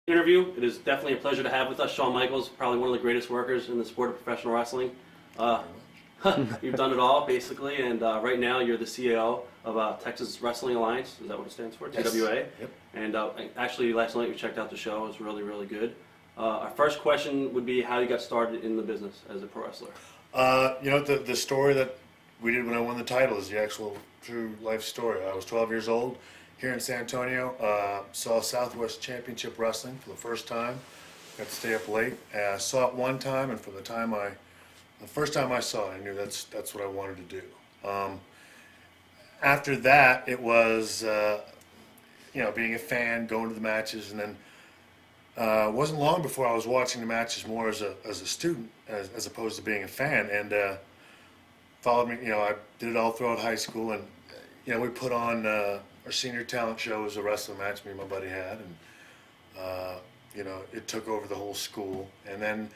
interview. It is definitely a pleasure to have with us Shawn Michaels, probably one of the greatest workers in the sport of professional wrestling. You've done it all, basically, and right now you're the CEO of Texas Wrestling Alliance. Is that what it stands for? Yes. TWA? Yep. And actually, last night we checked out the show. It was really, really good. Our first question would be how you got started in the business as a pro wrestler. The story that we did when I won the title is the actual true life story. I was 12 years old here in San Antonio, saw Southwest Championship Wrestling for the first time, got to stay up late, saw it one time, and from the first time I saw it, I knew that's what I wanted to do. After that, it was, being a fan, going to the matches, and then it wasn't long before I was watching the matches more as a student as opposed to being a fan, and followed me. I did it all throughout high school, and we put on our senior talent show was a wrestling match me and my buddy had, and it took over the whole school. And then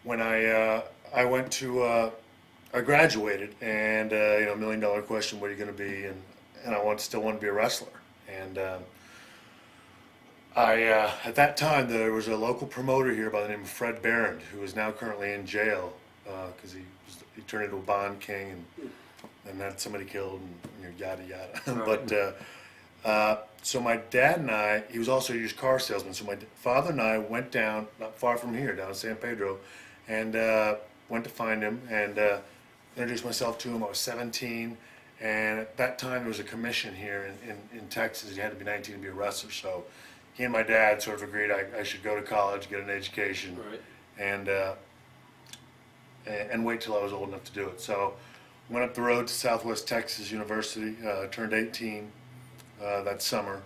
when I went to I graduated, and $1 million question, what are you going to be? And I still want to be a wrestler. And at that time, there was a local promoter here by the name of Fred Barron, who is now currently in jail because he turned into a Bond king and had somebody killed and yada yada. Right. But so my dad and I, he was also a used car salesman. So my father and I went down, not far from here, down in San Pedro, and went to find him and introduced myself to him. I was 17. And at that time, there was a commission here in Texas. You had to be 19 to be a wrestler. So he and my dad sort of agreed I should go to college, get an education, Right. and wait till I was old enough to do it. So went up the road to Southwest Texas University, turned 18 that summer.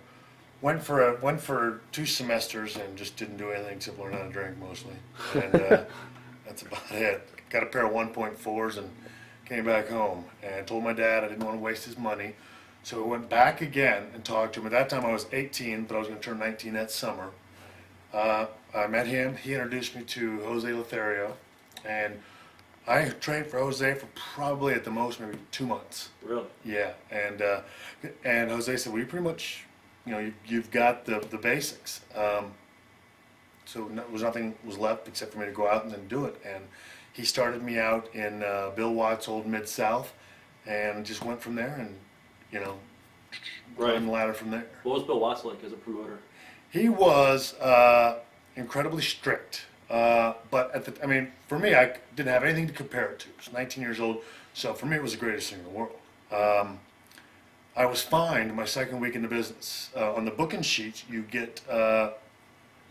Went for 2 semesters and just didn't do anything except learn how to drink mostly. And that's about it. Got a pair of 1.4s and came back home and told my dad I didn't want to waste his money. So I went back again and talked to him. At that time I was 18, but I was going to turn 19 that summer. I met him. He introduced me to Jose Lothario, and I trained for Jose for probably at the most maybe 2 months. Really? Yeah, and Jose said, well, you pretty much, you've got the basics. So nothing was left except for me to go out and then do it. And he started me out in Bill Watts' old Mid-South, and just went from there and, Right. climbed the ladder from there. What was Bill Watts like as a promoter? He was incredibly strict, but for me, I didn't have anything to compare it to. I was 19 years old, so for me, it was the greatest thing in the world. I was fined my second week in the business. On the booking sheet, you get, when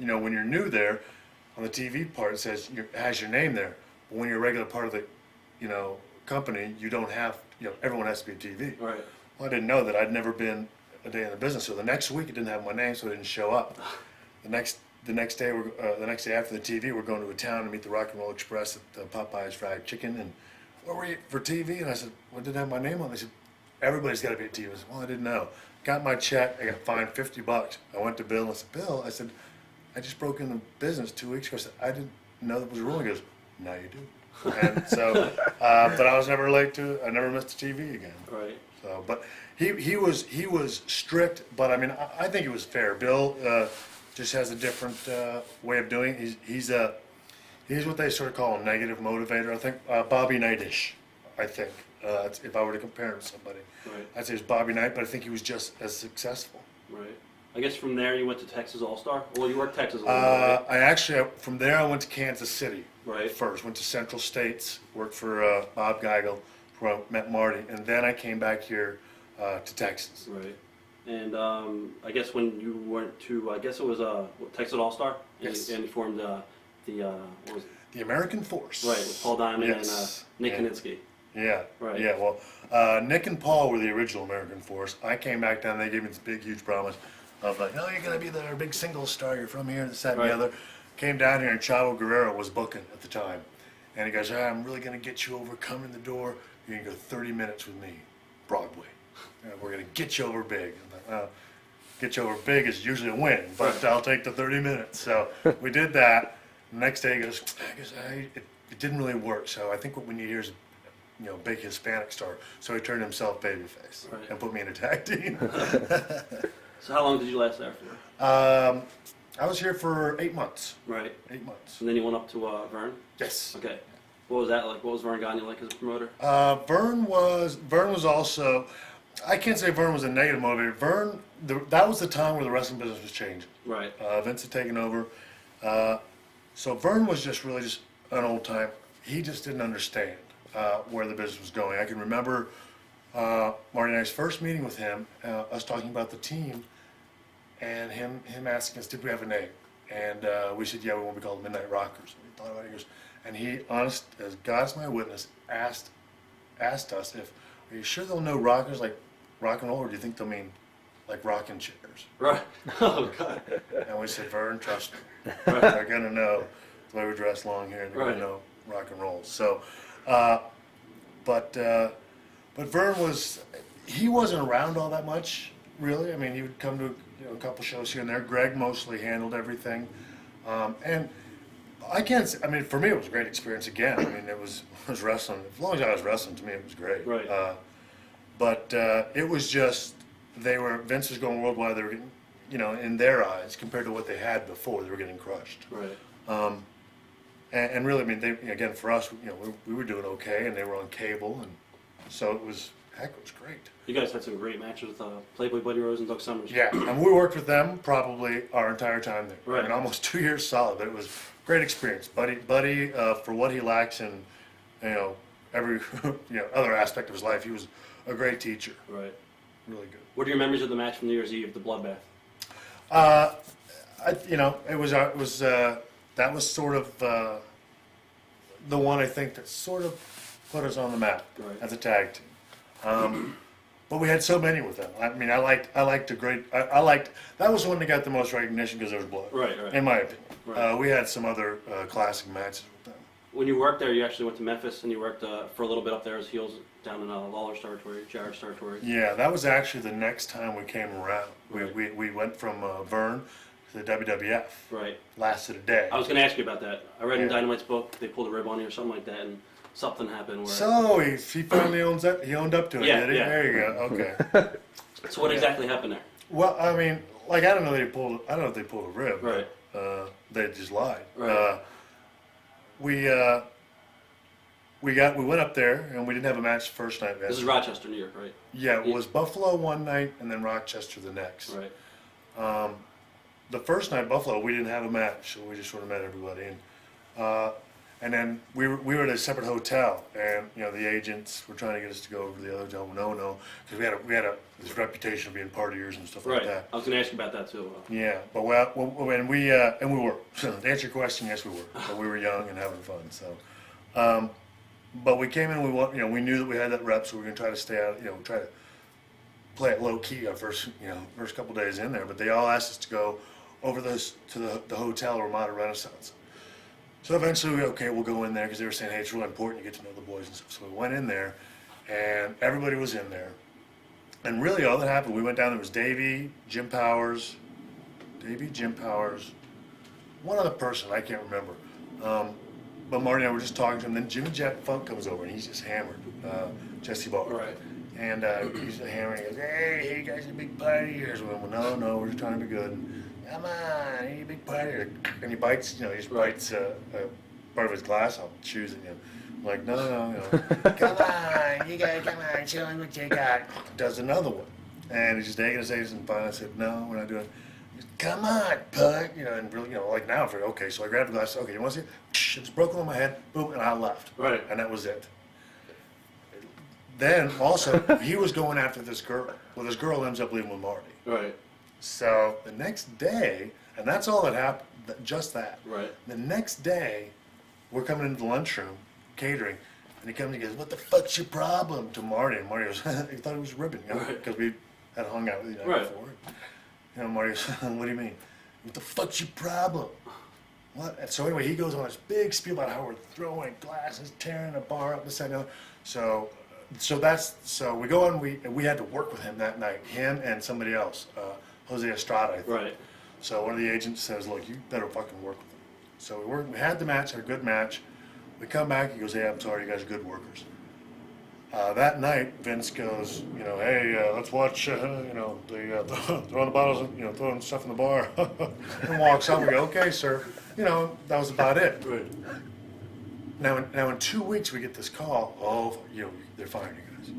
you're new there, on the TV part, it says it has your name there. But when you're a regular part of the, company, you don't have, everyone has to be a TV. Right. Well, I didn't know that. I'd never been a day in the business, so the next week it didn't have my name, so it didn't show up. The next day, the next day after the TV, we're going to a town to meet the Rock and Roll Express at Popeye's Fried Chicken. And where were you for TV? And I said, well, it didn't have my name on it. They said, everybody's got to be at TV. I said, well, I didn't know. Got my check. I got fined $50. I went to Bill and I said, Bill, I just broke into business 2 weeks ago. I said, I didn't know that was a rule. He goes, now you do. And so, but I was never late I never missed a TV again. Right. So, but he was strict, but I think it was fair. Bill just has a different way of doing it. He's what they sort of call a negative motivator. I think Bobby Knight-ish. I think if I were to compare him to somebody, Right. I'd say it's Bobby Knight, but I think he was just as successful. Right. I guess from there you went to Texas All-Star? Well, you worked Texas a little bit, right? From there I went to Kansas City. Right. First, went to Central States, worked for Bob Geigel, where I met Marty, and then I came back here to Texas. Right. And I guess when you went to, I guess it was Texas All-Star? Yes. And you formed what was it? The American Force. Right, with Paul Diamond Yes. and Nick Yeah. Kinitzky. Yeah. Right. Yeah. Well, Nick and Paul were the original American Force. I came back down. They gave me this big, huge promise of like, no, you're gonna be the big single star. You're from here, this, that, and Right. the other. Came down here, and Chavo Guerrero was booking at the time, and he goes, I'm really gonna get you over. Come in the door. You're gonna go 30 minutes with me, Broadway. We're gonna get you over big. I'm like, get you over big is usually a win, but Right. I'll take the 30 minutes. So we did that. The next day he goes, it didn't really work. So I think what we need here is big Hispanic star. So he turned himself babyface Right. and put me in a tag team. So how long did you last there for? I was here for 8 months. Right. 8 months. And then you went up to Vern? Yes. Okay. What was that like? What was Vern Gagne like as a promoter? Vern was also, I can't say Vern was a negative motivator. That was the time where the wrestling business was changing. Right. Vince had taken over. So Vern was just really just an old time. He just didn't understand where the business was going. I can remember Marty and I's first meeting with him, us talking about the team, and him asking us, did we have a name? And we said, yeah, we want to be called Midnight Rockers. And he thought about it, he goes, and he, honest as God's my witness, asked us if, are you sure they'll know rockers like rock and roll, or do you think they'll mean like rocking chairs? Right. Oh, God. And we said, Vern, trust me. Right. They're going to know the way we dress long hair. They're going Right. to know rock and roll. So, but Vern he wasn't around all that much, really. I mean, he would come to a couple shows here and there. Greg mostly handled everything. And I can't say, I mean, for me, it was a great experience again. I mean, it was wrestling. As long as I was wrestling, to me, it was great. Right. But it was just, Vince was going worldwide. They were getting, in their eyes, compared to what they had before, they were getting crushed. Right. And really, I mean, again, for us, we were doing okay, and they were on cable, and so it was great. You guys had some great matches with Playboy Buddy Rose and Doug Summers. Yeah, and we worked with them probably our entire time there. Right. I mean, almost 2 years solid, but it was a great experience. Buddy, for what he lacks in, every other aspect of his life, he was a great teacher. Right. Really good. What are your memories of the match from New Year's Eve, the bloodbath? That was sort of the one I think that sort of put us on the map Right. as a tag team. But we had so many with them. I mean, I liked that was the one that got the most recognition because there was blood. Right, right. In my opinion. Right. We had some other classic matches with them. When you worked there, you actually went to Memphis and you worked for a little bit up there as heels down in Lawler's territory, Jared's territory. Yeah, that was actually the next time we came around. Right. We went from Vern to the WWF. Right. Lasted a day. I was going to ask you about that. I read in Yeah. Dynamite's book they pulled a rib on you or something like that, and something happened where. So he finally owns up. He owned up to it. Yeah, Did he? yeah. There you go. Okay. So what exactly happened there? Well, I mean, like I don't know if they pulled a rib. Right. They just lied. Right. We went up there and we didn't have a match the first night. This is Rochester, New York, right? Yeah, it was Buffalo one night and then Rochester the next. Right. The first night, Buffalo, we didn't have a match, so we just sort of met everybody. And then we were at a separate hotel, and the agents were trying to get us to go over to the other hotel. No, because we had this reputation of being partiers and stuff Right. like that. I was going to ask you about that too. Yeah, but when we were. So to answer your question, yes, we were. But we were young and having fun. So, but we came in. We knew that we had that rep, so we were gonna try to stay out. Try to play it low key our first couple days in there. But they all asked us to go over to the hotel Ramada Renaissance. So eventually, we'll go in there because they were saying, hey, it's really important you get to know the boys and stuff. So we went in there, and everybody was in there. And really, all that happened, we went down. There was Davey, Jim Powers, one other person I can't remember. But Marty and I were just talking to him. Then Jimmy Jet Funk comes over and he's just hammered, Jesse Barr. Right. And he's hammered. He goes, hey, you guys are big partiers. We went, well, no, we're just trying to be good. Come on, you big partier. And he bites, he just bites part of his glass off, chews it. I'm like, no. Come on, you guys, come on, show me what you got. Does another one. And he's just taking his ace and finally I said, no, we're not doing it. He goes, come on, punk. And really, like now, okay, so I grabbed the glass, okay, you want to see it? It just broke on my head, boom, and I left. Right. And that was it. Then also, he was going after this girl. Well, this girl ends up leaving with Marty. Right. So the next day, and that's all that happened, just that. Right. The next day, we're coming into the lunchroom, catering, and he comes and he goes, what the fuck's your problem? To Marty. And Marty goes, he thought he was ribbing, because we had hung out with each other Right. before. Marty goes, what do you mean? What the fuck's your problem? What? And so anyway, he goes on this big spiel about how we're throwing glasses, tearing the bar up, this, that, and the other. So we go on. We had to work with him that night. Him and somebody else, Jose Estrada, I think. Right. So one of the agents says, "Look, you better fucking work with him." So we worked. We had the match, had a good match. We come back. He goes, "Hey, I'm sorry, you guys are good workers." That night, Vince goes, hey, let's watch, throwing the bottles, throwing stuff in the bar, and walks out. We go, okay, sir. That was about it. Right. Now in 2 weeks we get this call. Oh, they're firing you guys.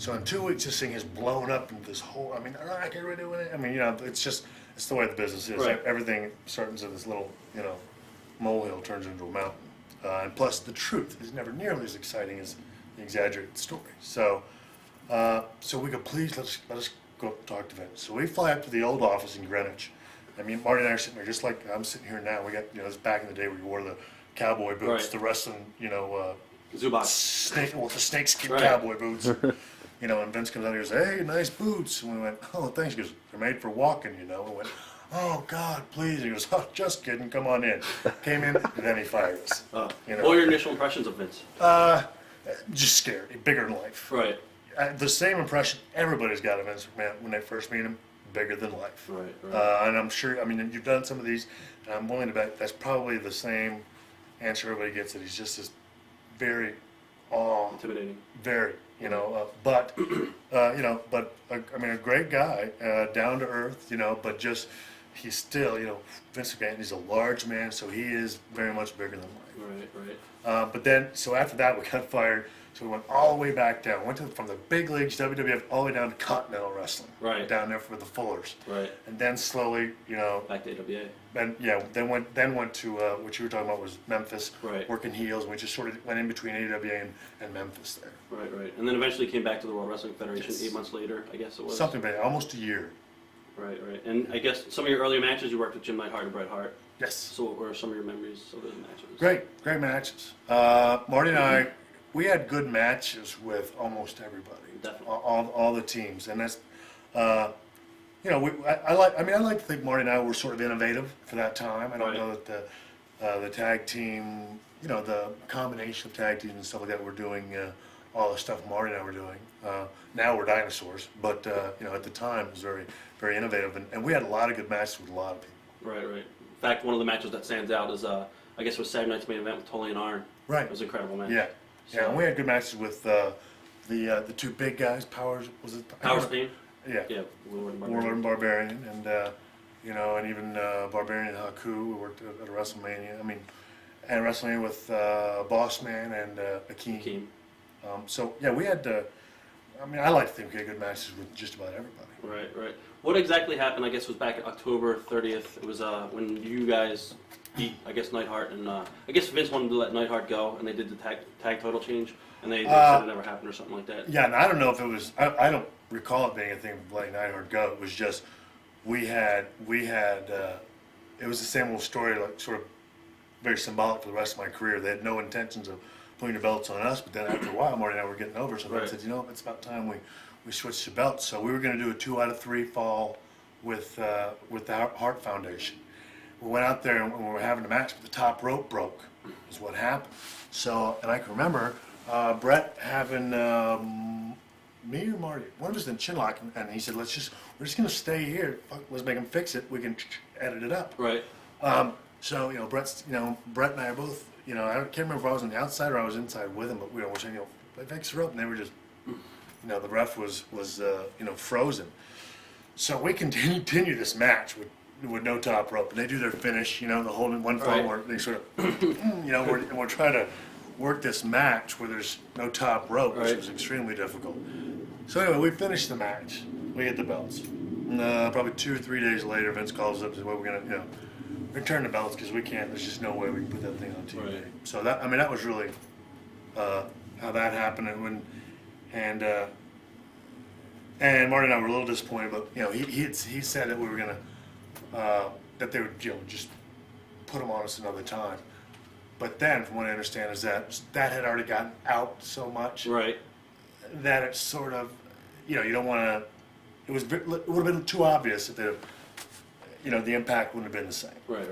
So in 2 weeks, this thing has blown up into this whole. I mean, they're not getting rid of it. I mean, it's the way the business is. Right. Everything starts in this little, molehill turns into a mountain. And plus, the truth is never nearly as exciting as the exaggerated story. So we go, please let us go up and talk to Vince. So we fly up to the old office in Greenwich. I mean, Marty and I are sitting there just like I'm sitting here now. We got, this back in the day where you wore the cowboy boots, Right. the wrestling, Zubak. the snakeskin Right. cowboy boots. And Vince comes out and goes, hey, nice boots. And we went, oh, thanks. He goes, they're made for walking, We went, oh, God, please. He goes, oh, just kidding. Come on in. Came in, and then he fired us. What were your initial impressions of Vince? Just scary, bigger than life. Right. The same impression everybody's got of Vince McMahon when they first meet him, bigger than life. Right. And I'm sure, you've done some of these, and I'm willing to bet that's probably the same answer everybody gets, that he's just this very Intimidating. very, but a great guy, down to earth, but just, he's still, Vince McMahon, he's a large man, so he is very much bigger than life. Right. But then, so after that, we got fired. So we went all the way back down. Went from the big leagues, WWF, all the way down to Continental Wrestling. Right. Down there for the Fullers. Right. And then slowly, Back to AWA. then went to what you were talking about was Memphis. Right. Working heels. We just sort of went in between AWA and Memphis there. Right. And then eventually came back to the World Wrestling Federation Yes. 8 months later, I guess it was. Something bad, almost a year. Right. And I guess some of your earlier matches, you worked with Jim Neidhart and Bret Hart. Yes. So what were some of your memories of those matches? Great matches. Marty and I, we had good matches with almost everybody. Definitely. All the teams, and that's, I like to think Marty and I were sort of innovative for that time. I don't Right. know that the tag team, the combination of tag teams and stuff like that, we're doing all the stuff Marty and I were doing. Now we're dinosaurs, but at the time it was very, very innovative, and we had a lot of good matches with a lot of people. Right. In fact, one of the matches that stands out is, I guess, was Saturday night's main event with Tully and Arn. Right. It was an incredible match. Yeah, So- and we had good matches with the two big guys. Powers, was it? Powers Pain. Yeah. Yeah. Warlord and Warlord Barbarian. and Barbarian, and even Barbarian and Haku. We worked at a WrestleMania. And WrestleMania with Boss Man and Akeem. Akeem. We had. I like to think we had good matches with just about everybody. Right. What exactly happened, I guess, was back October 30th. It was when you guys beat, I guess, Neidhart. And I guess Vince wanted to let Neidhart go, and they did the tag title change. And they said it never happened or something like that. Yeah, and I don't know if it was. I don't recall it being a thing of letting Neidhart go. It was just we had. It was the same old story, like sort of very symbolic for the rest of my career. They had no intentions of putting the belts on us, but then after a while, Marty and I were getting over. So Right. I said, it's about time we switched the belts. So we were going to do a 2 out of 3 fall with the Hart Foundation. We went out there and we were having a match, but the top rope broke. Is what happened. So, and I can remember Brett having me or Marty, one of us in chinlock, and he said, we're just going to stay here. Let's make him fix it. We can edit it up. Right. Brett and I are both, I can't remember if I was on the outside or I was inside with him, but we were saying, fix her up, and they were just, the ref was frozen. So we continue this match with no top rope, and they do their finish, the whole in one fall Right. where they sort of, we're trying to work this match where there's no top rope, which Right. was extremely difficult. So anyway, we finished the match. We get the belts. And, probably 2 or 3 days later, Vince calls us up and says, well, we're going to, return the belts because we can't. There's just no way we can put that thing on TV. Right. So that was really how that happened. And Marty and I were a little disappointed, but he said that we were gonna that they would just put them on us another time. But then, from what I understand, is that had already gotten out so much Right. that it's sort of you don't want to. It would have been too obvious that the impact wouldn't have been the same. Right.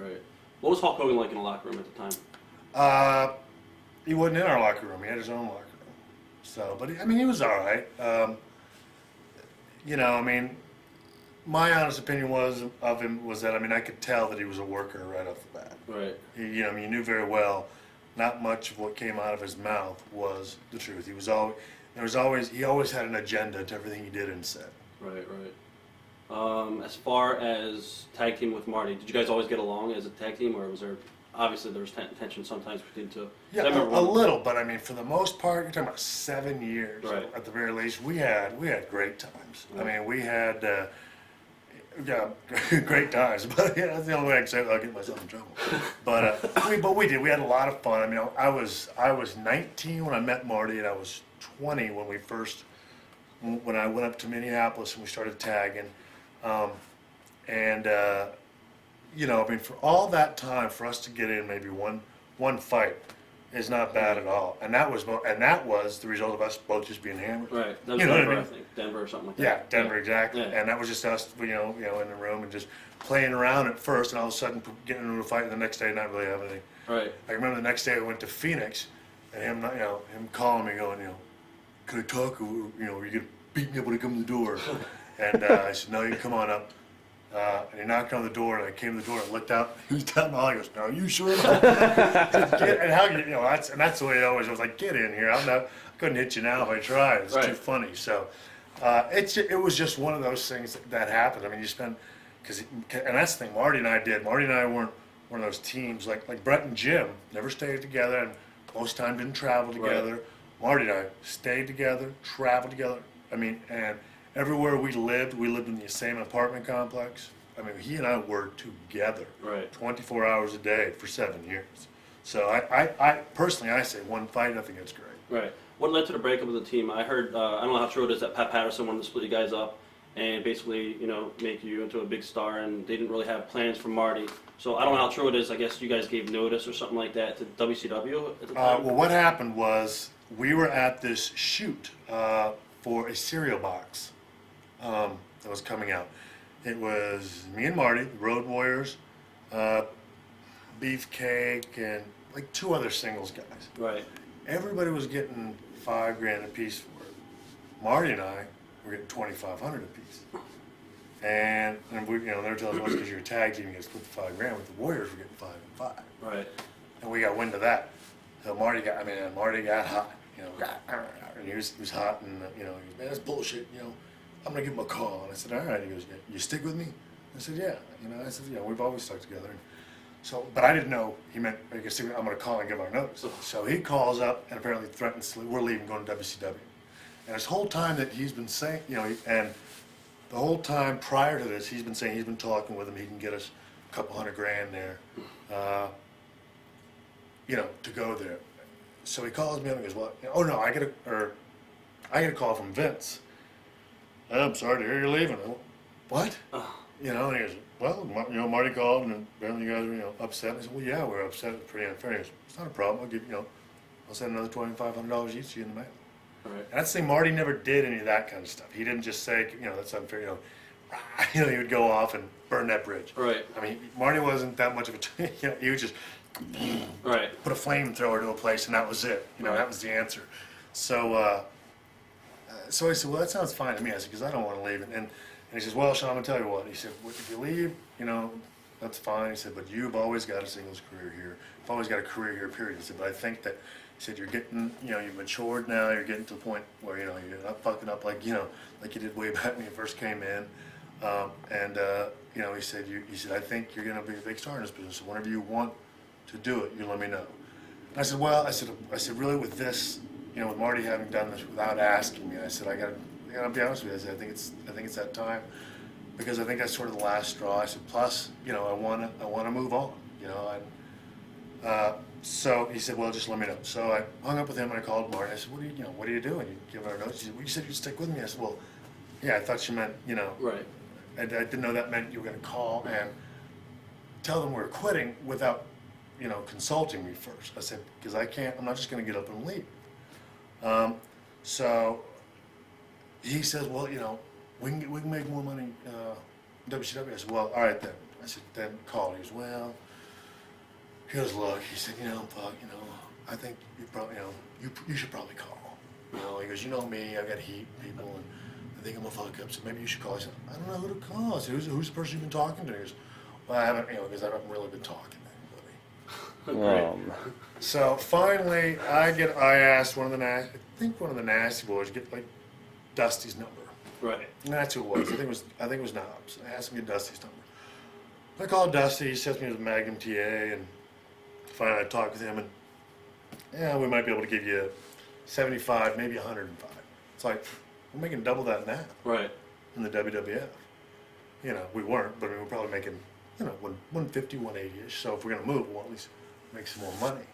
What was Hulk Hogan like in the locker room at the time? He wasn't in our locker room. He had his own locker room. So, but he was all right. My honest opinion of him was that I could tell that he was a worker right off the bat. Right. You knew very well not much of what came out of his mouth was the truth. He was always, he always had an agenda to everything he did and said. Right, right. As far as tag team with Marty, did you guys always get along as a tag team, or was there obviously there was tension sometimes between the two? Yeah, I remember a little, but I mean, for the most part, you're talking about 7 years. Right. At the very least, we had great times. I mean, we had great times. But yeah, that's the only way I can say it without getting myself in trouble. But we did. We had a lot of fun. I mean, I was 19 when I met Marty, and I was 20 when I went up to Minneapolis and we started tagging. You know, I mean, for all that time, for us to get in maybe one fight is not bad at all. And that was the result of us both just being hammered. Right. That was You know what I Denver, I mean? think. Denver or something like Yeah, that. Denver, exactly. Yeah. And that was just us, you know, in the room and just playing around at first, and all of a sudden getting into a fight, and the next day not really having anything. Right. I remember the next day I went to Phoenix, and him calling me, going, could I talk? Or, are you gonna beat me up when I come to the door? And I said, no, you come on up. And he knocked on the door, and I came to the door and looked out. He was down the hall. He goes, "No, are you sure?" And how that's the way it always was. Like, get in here. I couldn't hit you now if I tried. It's Right. too funny. So it was just one of those things that happened. I mean, you spend and that's the thing. Marty and I did. Marty and I weren't one of those teams like Brett and Jim never stayed together, and most time didn't travel together. Right. Marty and I stayed together, traveled together. I mean, and everywhere we lived in the same apartment complex. I mean, he and I were together, Right. 24 hours a day for 7 years. So I personally, I say one fight, I think it's great. Right. What led to the breakup of the team? I heard, I don't know how true it is that Pat Patterson wanted to split you guys up and basically, make you into a big star, and they didn't really have plans for Marty. So I don't know how true it is. I guess you guys gave notice or something like that to WCW at the time? Well, what happened was we were at this shoot for a cereal box that was coming out. It was me and Marty, the Road Warriors, Beefcake, and like 2 other singles guys. Right. Everybody was getting $5,000 a piece for it. Marty and I were getting $2,500 a piece. And we, they were telling us, because you're a tag team, you get to split the $5,000. With the Warriors, we're getting 5 and 5. Right. And we got wind of that. So Marty got hot, and he was hot, and he goes, man, that's bullshit, I'm gonna give him a call. And I said, all right. He goes, you stick with me? I said, yeah. I said, we've always stuck together. So, but I didn't know he meant, I guess, I'm gonna call and give our notice. So he calls up and apparently threatens, we're leaving, going to WCW. And this whole time that he's been saying, and the whole time prior to this, he's been saying, he's been talking with him, he can get us a couple $100,000 there, to go there. So he calls me up and goes, well, oh no, I get a call from Vince. I'm sorry to hear you're leaving. I went, what? And he goes, well, Marty called, and apparently you guys are, upset. I said, well, yeah, we're upset. It's pretty unfair. He goes, it's not a problem. I'll give, I'll send another $2,500 each to you in the mail. Right. And that's the thing, Marty never did any of that kind of stuff. He didn't just say, that's unfair, he would go off and burn that bridge. Right. I mean, Marty wasn't that much of a, he would just Right. put a flamethrower to a place, and that was it. That was the answer. So, so I said, well, that sounds fine to me. I said, because I don't want to leave. And he says, well, Shawn, I'm going to tell you what. He said, well, if you leave, that's fine. He said, but you've always got a singles career here. You've always got a career here, period. He said, but I think that, he said, you're getting, you've matured now. You're getting to the point where, you're not fucking up like you did way back when you first came in. He said, I think you're going to be a big star in this business. So whenever you want to do it, you let me know. And I said, well, I said, really, with this, with Marty having done this without asking me, I said, I gotta be honest with you. I said, I think it's that time, because I think that's sort of the last straw. I said, plus, I wanna move on, so he said, well, just let me know. So I hung up with him and I called Marty. I said, what are you doing? You give her a note. He said, well, you said you'd stick with me. I said, well, yeah, I thought you meant, Right. I didn't know that meant you were gonna call and tell them we're quitting without, consulting me first. I said, because I'm not just gonna get up and leave. So he says, well, we can make more money WCW. I said, well, all right then. I said, then call. He goes, well, look. He said, fuck, I think you probably, you should probably call. He goes, me, I've got heat people, and I think I'm a fuck up, so maybe you should call. I said, I don't know who to call. I said, who's the person you've been talking to? He goes, well, I haven't, because I haven't really been talking to anybody. Great. So finally, I asked one of the I think one of the nasty boys to get like Dusty's number. Right. And that's who it was. I think it was Knobs. I asked him to get Dusty's number. I called Dusty. He sets me with Magnum TA, and finally I talked with him, and yeah, we might be able to give you 75, maybe 105. It's like we're making double that now Right. in the WWF. You know, we weren't, but we were probably making 150, 180ish. So if we're gonna move, we'll at least make some more money.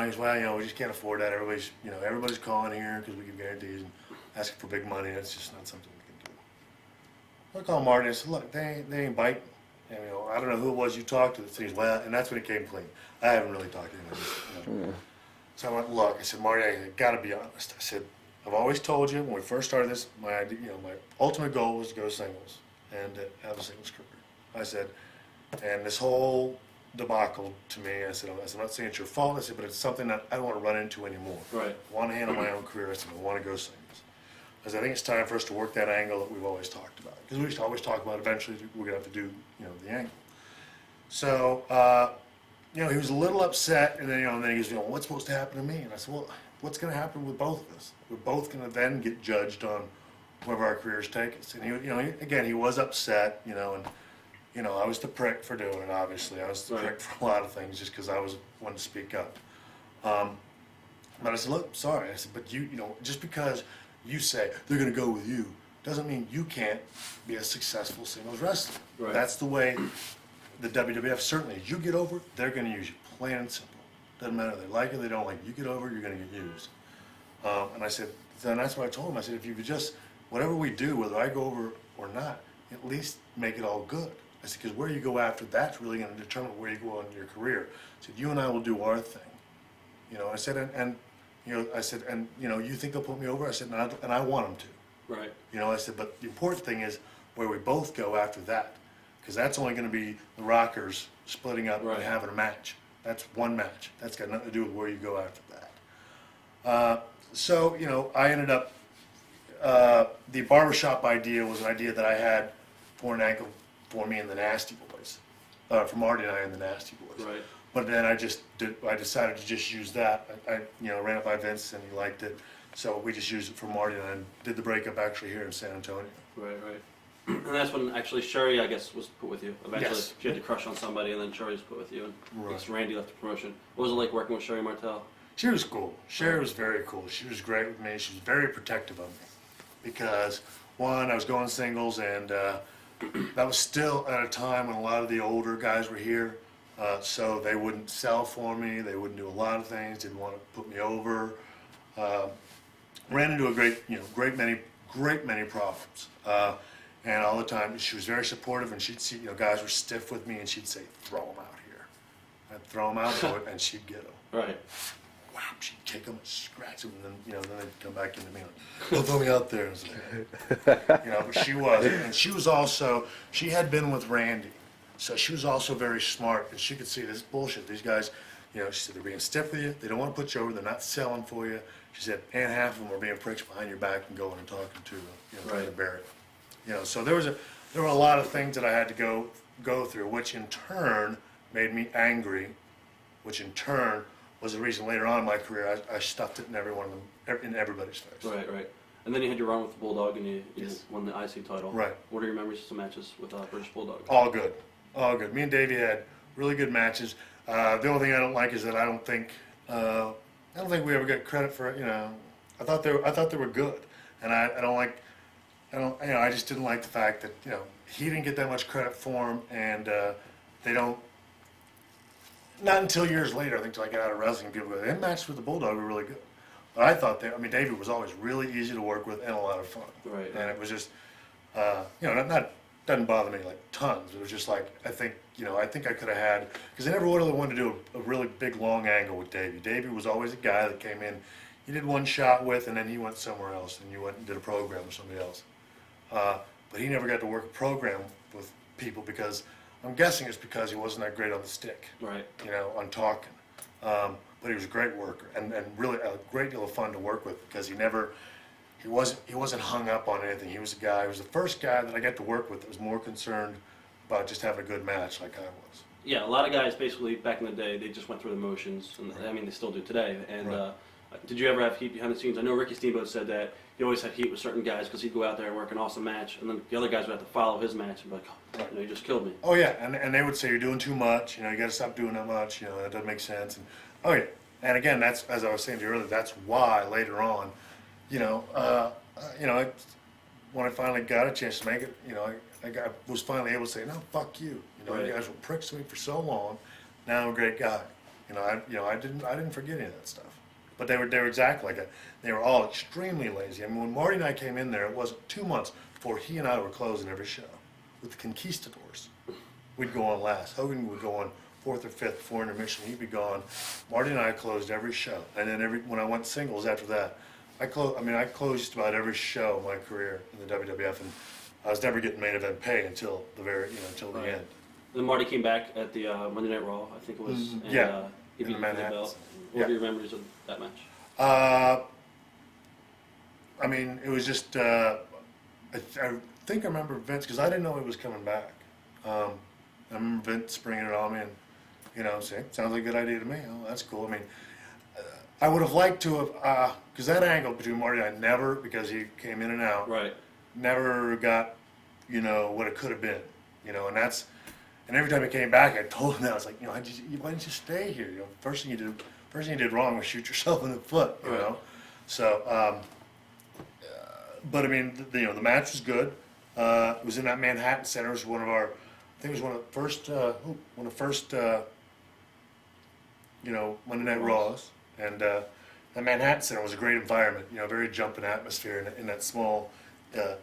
He's well, we just can't afford that. Everybody's calling here because we give guarantees and asking for big money. That's just not something we can do. I called Marty and I said, look, they ain't biting. And, I don't know who it was you talked to that said, well, and that's when it came clean. I haven't really talked to him. So I went, look, I said, Marty, I gotta be honest. I said, I've always told you when we first started this, my ultimate goal was to go singles and have a singles career. I said, and this whole debacle to me, I said, I'm not saying it's your fault. I said, but it's something that I don't want to run into anymore. Right. I want to handle my own career. I said, I want to go singles. I said, I think it's time for us to work that angle that we've always talked about. Because we used to always talk about eventually we're going to have to do, the angle. So, he was a little upset, and then, and then he goes, what's supposed to happen to me? And I said, well, what's going to happen with both of us? We're both going to then get judged on wherever our careers take us. And he was upset, and I was the prick for doing it. Obviously, I was the prick for a lot of things just because I was one to speak up. But I said, look, sorry. I said, but just because you say they're going to go with you doesn't mean you can't be a successful singles wrestler. Right. That's the way the WWF certainly is. You get over, they're going to use you. Plain and simple. Doesn't matter if they like it, they don't like it. You get over, you're going to get used. And I said, then that's what I told him. I said, if you could just, whatever we do, whether I go over or not, at least make it all good. I said, because where you go after that's really going to determine where you go in your career. I said, you and I will do our thing. I said, and you think they'll put me over? I said, and I want them to. Right. I said, but the important thing is where we both go after that. Because that's only going to be the Rockers splitting up and having a match. That's one match. That's got nothing to do with where you go after that. So, I ended up, the barbershop idea was an idea that I had for an angle for me and the Nasty Boys, for Marty and I and the Nasty Boys. Right. But then I decided to just use that. I ran it by Vince and he liked it. So we just used it for Marty and I did the breakup actually here in San Antonio. Right. And that's when actually Sherry, I guess, was put with you. Eventually, Yes. she had to crush on somebody, and then Sherry was put with you. And I guess Right. Randy left the promotion. What was it like working with Sherry Martel? She was cool. Sherry was very cool. She was great with me. She was very protective of me because, one, I was going singles, and that was still at a time when a lot of the older guys were here, so they wouldn't sell for me. They wouldn't do a lot of things. Didn't want to put me over. Ran into a great many problems. And all the time, she was very supportive, and she'd see, guys were stiff with me, and she'd say, throw them out here. I'd throw them out, and she'd get them. Right. Wow, she'd kick them and scratch them, and then, then they'd come back into me, like, don't throw me out there. And it's like, but she was. And she was also, she had been with Randy, so she was also very smart, and she could see this bullshit. These guys, she said, they're being stiff with you, they don't want to put you over, they're not selling for you. She said, and half of them are being pricks behind your back and going and talking to, trying to bear it. So there were a lot of things that I had to go through, which in turn made me angry, which in turn was the reason later on in my career I stuffed it in everybody's face. Right. And then you had your run with the Bulldog, and you Yes. won the IC title. Right. What are your memories of some matches with British Bulldog? All good. Me and Davey had really good matches. The only thing I don't like is that I don't think we ever get credit for it. I thought they were good, and I just didn't like the fact that he didn't get that much credit for them, and they don't. Not until years later, I think, till I got out of wrestling, people go, "Them matches with the Bulldog were really good." But I thought David was always really easy to work with and a lot of fun. Right. And it was just, not doesn't bother me like tons. It was just like I think I could have had, because I never really wanted to do a really big long angle with Davey. Davey was always a guy that came in, he did one shot with, and then he went somewhere else, and you went and did a program with somebody else. But he never got to work a program with people because I'm guessing it's because he wasn't that great on the stick. Right. On talking. But he was a great worker and really a great deal of fun to work with because he wasn't hung up on anything. He was the first guy that I got to work with that was more concerned about just having a good match like I was. Yeah, a lot of guys basically back in the day, they just went through the motions, and I mean they still do today. And Right. did you ever have heat behind the scenes? I know Ricky Steamboat said that he always had heat with certain guys because he'd go out there and work an awesome match, and then the other guys would have to follow his match and be like, oh, you know, you just killed me. Oh yeah, and they would say you're doing too much. You know, you got to stop doing that much. You know, that doesn't make sense. And oh yeah, and again, that's as I was saying to you earlier. That's why later on, you know, when I finally got a chance to make it, you know, I was finally able to say, no, fuck you. You know, Right. you guys were pricks to me for so long. Now I'm a great guy. You know, I didn't forget any of that stuff. But they were exactly like that. They were all extremely lazy. I mean, when Marty and I came in there, it wasn't 2 months before he and I were closing every show with the Conquistadors. We'd go on last. Hogan would go on fourth or fifth before intermission. He'd be gone. Marty and I closed every show, and then when I went singles after that, I closed just about every show of my career in the WWF, and I was never getting main event pay until the until the Right. end. And then Marty came back at the Monday Night Raw, I think it was. And, Yeah, he in beat the you for the Manhattan. belt. Yeah. What are your memories of that match? I mean, it was just, I think I remember Vince, because I didn't know he was coming back. I remember Vince springing it on me and, you know, saying, sounds like a good idea to me. Oh, that's cool. I mean, I would have liked to have, because that angle between Marty and I never, because he came in and out, Right. never got, you know, what it could have been, you know, and every time he came back, I told him that. I was like, you know, why didn't you stay here? You know, first thing you did wrong was shoot yourself in the foot, you Right. know. So, but I mean, the match was good. It was in that Manhattan Center. It was one of our, I think it was one of the first, you know, Monday Night Raws, and the Manhattan Center was a great environment. You know, very jumping atmosphere in that small place.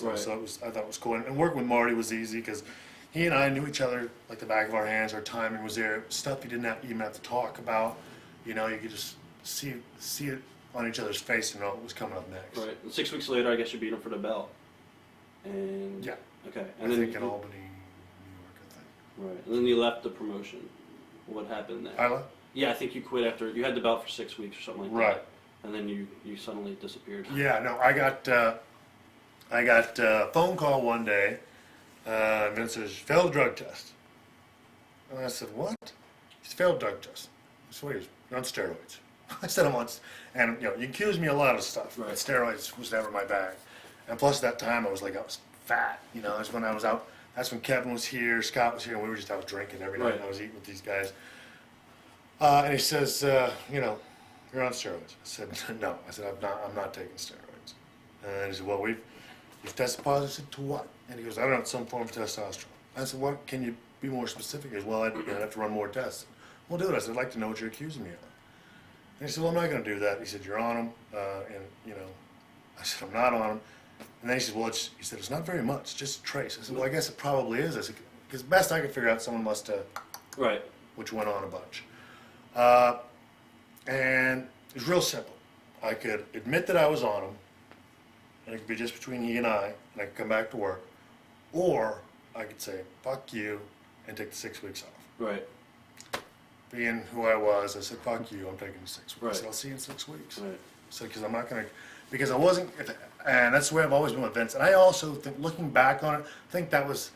You know, Right. so I thought it was cool. And working with Marty was easy because he and I knew each other like the back of our hands. Our timing was there. Stuff you didn't even have to talk about. You know, you could just see it on each other's face and know what was coming up next. Right. And 6 weeks later, I guess you beat him for the belt. And Yeah. Okay. I And then think in Albany, New York, I think. Right. And then you left the promotion. What happened there? I left? Yeah, I think you quit after you had the belt for 6 weeks or something like Right. that. And then you suddenly disappeared. Yeah, no, I got a phone call one day. Vince says, failed drug test. And I said, what? He's failed drug test. I said, what is you're on steroids. I said, I'm on, and you know, you accused me a lot of stuff. Right. But steroids was never my bag. And plus that time I was fat. You know, that's when I was out. That's when Kevin was here, Scott was here, and we were just out drinking every night. Right. And I was eating with these guys. And he says, you know, you're on steroids. I said, no. I said, I'm not taking steroids. And he said, well, you've tested positive. I said, to what? And he goes, I don't know, it's some form of testosterone. I said, what? Can you be more specific? He goes, well, I'd have to run more tests. Well, do it. I said, I'd like to know what you're accusing me of. And he said, well, I'm not going to do that. He said, you're on them. And, you know, I said, I'm not on them. And then he said, well, he said, it's not very much, just a trace. I said, well, I guess it probably is. I said, because best I could figure out, someone must have, Right. which went on a bunch. And it was real simple. I could admit that I was on them, and it could be just between he and I could come back to work, or I could say, fuck you, and take the 6 weeks off. Right. Being who I was, I said, fuck you, I'm taking the 6 weeks. Right. I said, I'll see you in 6 weeks. Right. So, because I'm not going to, because I wasn't, and that's the way I've always been with Vince. And I also think, looking back on it, I think that was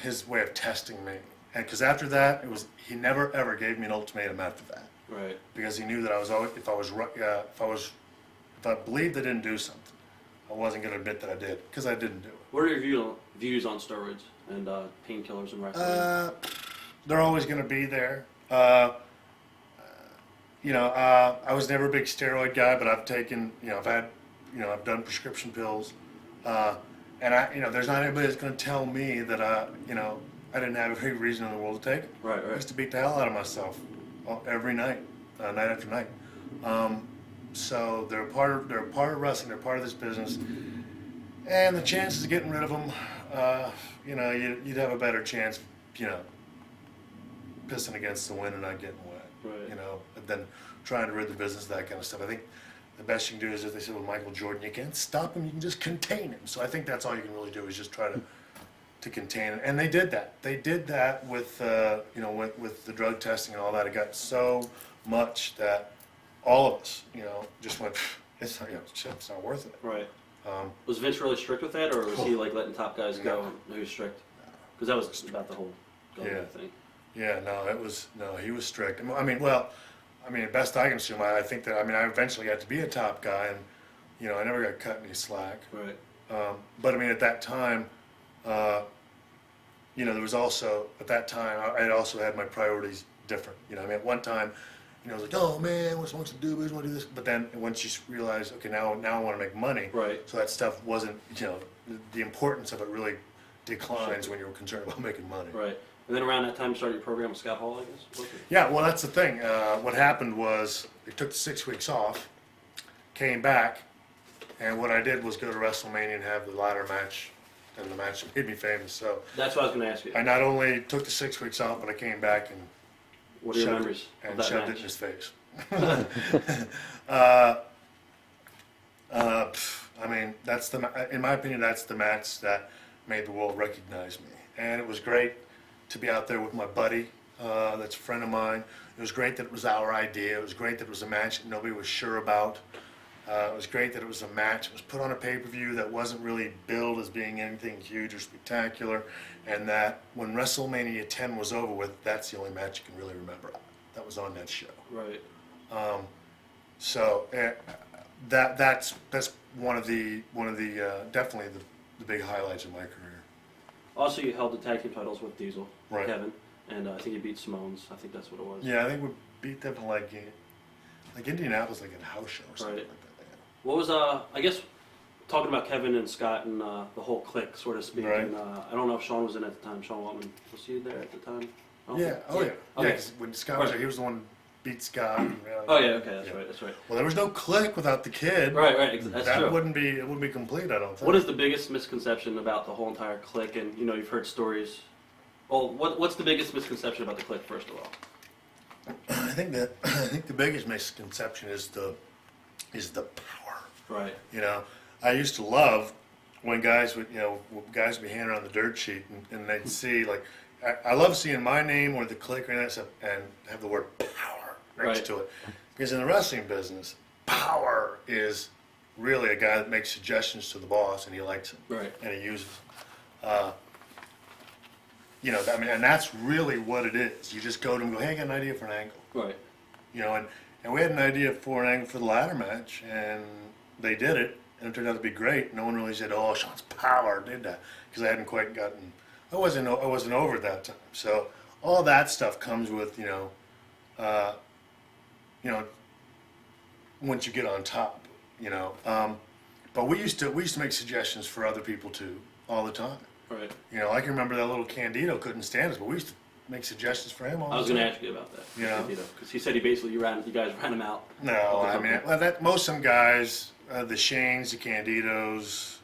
his way of testing me. And because after that, he never ever gave me an ultimatum after that. Right. Because he knew that I was always, if I believed I didn't do something, I wasn't going to admit that I did, because I didn't do it. What are your views on steroids and painkillers and wrestling? They're always going to be there. You know, I was never a big steroid guy, but I've taken, you know, I've done prescription pills, and there's not anybody that's going to tell me that you know, I didn't have every reason in the world to take it. Right. I Right. used to beat the hell out of myself every night, night after night. So they're part of wrestling. They're part of this business, and the chances of getting rid of them, you know, you'd have a better chance, you know, pissing against the wind and not getting wet. Right. You know, than trying to rid the business of that kind of stuff. I think the best you can do is, if they said with Michael Jordan, you can't stop him, you can just contain him. So I think that's all you can really do, is just try to contain it. And they did that. They did that with you know, with the drug testing and all that. It got so much that all of us, you know, just went, it's not, you know, shit, it's not worth it. Right. Was Vince really strict with that, or was he like letting top guys go? No. And he was strict? Because that was about the whole. go to that thing. Yeah, no, he was strict. I mean, best I can assume, I think that, I eventually got to be a top guy, and, I never got cut any slack. Right. But at that time, there was also, at that time, I had also had my priorities different. At one time, I was like, oh man, what's to do? We want to do this. But then once you realize, okay, now I want to make money. Right. So that stuff wasn't, the importance of it really declines when you're concerned about making money. Right. And then around that time, you started your program with Scott Hall, I guess? Was it? Yeah, well, that's the thing. What happened was they took the 6 weeks off, came back, and what I did was go to WrestleMania and have the ladder match, and the match that made me famous. So that's what I was going to ask you. I not only took the 6 weeks off, but I came back and what are your memories of that shoved match? it in his face. That's in my opinion, that's the match that made the world recognize me. And it was great to be out there with my buddy, that's a friend of mine. It was great that it was our idea. It was great that it was a match that nobody was sure about. It was great that it was a match. It was put on a pay-per-view that wasn't really billed as being anything huge or spectacular, and that when WrestleMania 10 was over with, that's the only match you can really remember that was on that show. Right. So that's one of the definitely the big highlights of my career. Also, you held the tag team titles with Diesel, Right. Kevin, and I think you beat Simone's. I think that's what it was. Yeah, I think we beat them in like Indianapolis, like in a house show or something Right. like that. What was I guess talking about Kevin and Scott and the whole clique, so to speak. Right. And I don't know if Shawn was in at the time. Shawn Waltman, was he there at the time? I don't Yeah. think- Oh yeah. Okay. Yeah. 'Cause when Scott was there, he was the one who beat Scott. And, Oh yeah. Okay. That's right. That's right. Well, there was no click without the kid. Right. Right. That's That true. it wouldn't be complete. I don't think. What is the biggest misconception about the whole entire clique? And you've heard stories. Well, what's the biggest misconception about the clique, first of all? I think the biggest misconception is the power. Right. I used to love when guys would be handing around the dirt sheet and they'd see like I love seeing my name or the click or that stuff and have the word power next Right. to it, because in the wrestling business, power is really a guy that makes suggestions to the boss and he likes it. Right. And he uses them. And that's really what it is. You just go to him and go, hey, I got an idea for an angle. Right. And we had an idea for an angle for the ladder match, and they did it, and it turned out to be great. No one really said, "Oh, Shawn's power did that," because I hadn't quite gotten. I wasn't over at that time. So all that stuff comes with once you get on top, But we used to make suggestions for other people too all the time. Right. I can remember that little Candido couldn't stand us, but we used to make suggestions for him all the time. I was going to ask you about that. Yeah. Because he said you guys ran him out. No, of the I company. mean, most some guys, the Shanes, the Candidos,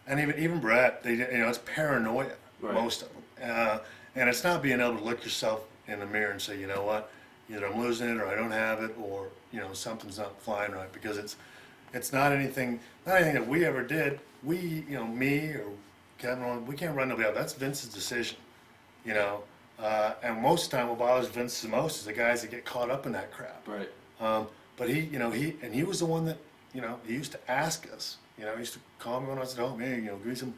and even Brett, it's paranoia, Right. most of them. And it's not being able to look yourself in the mirror and say, you know what, either I'm losing it or I don't have it, or, something's not flying right, because it's not anything that we ever did. We, me or Kevin, we can't run nobody out. That's Vince's decision, and most of the time what bothers Vince the most is the guys that get caught up in that crap. Right. But he was the one that, he used to ask us, he used to call me when I was at home, hey, give me some,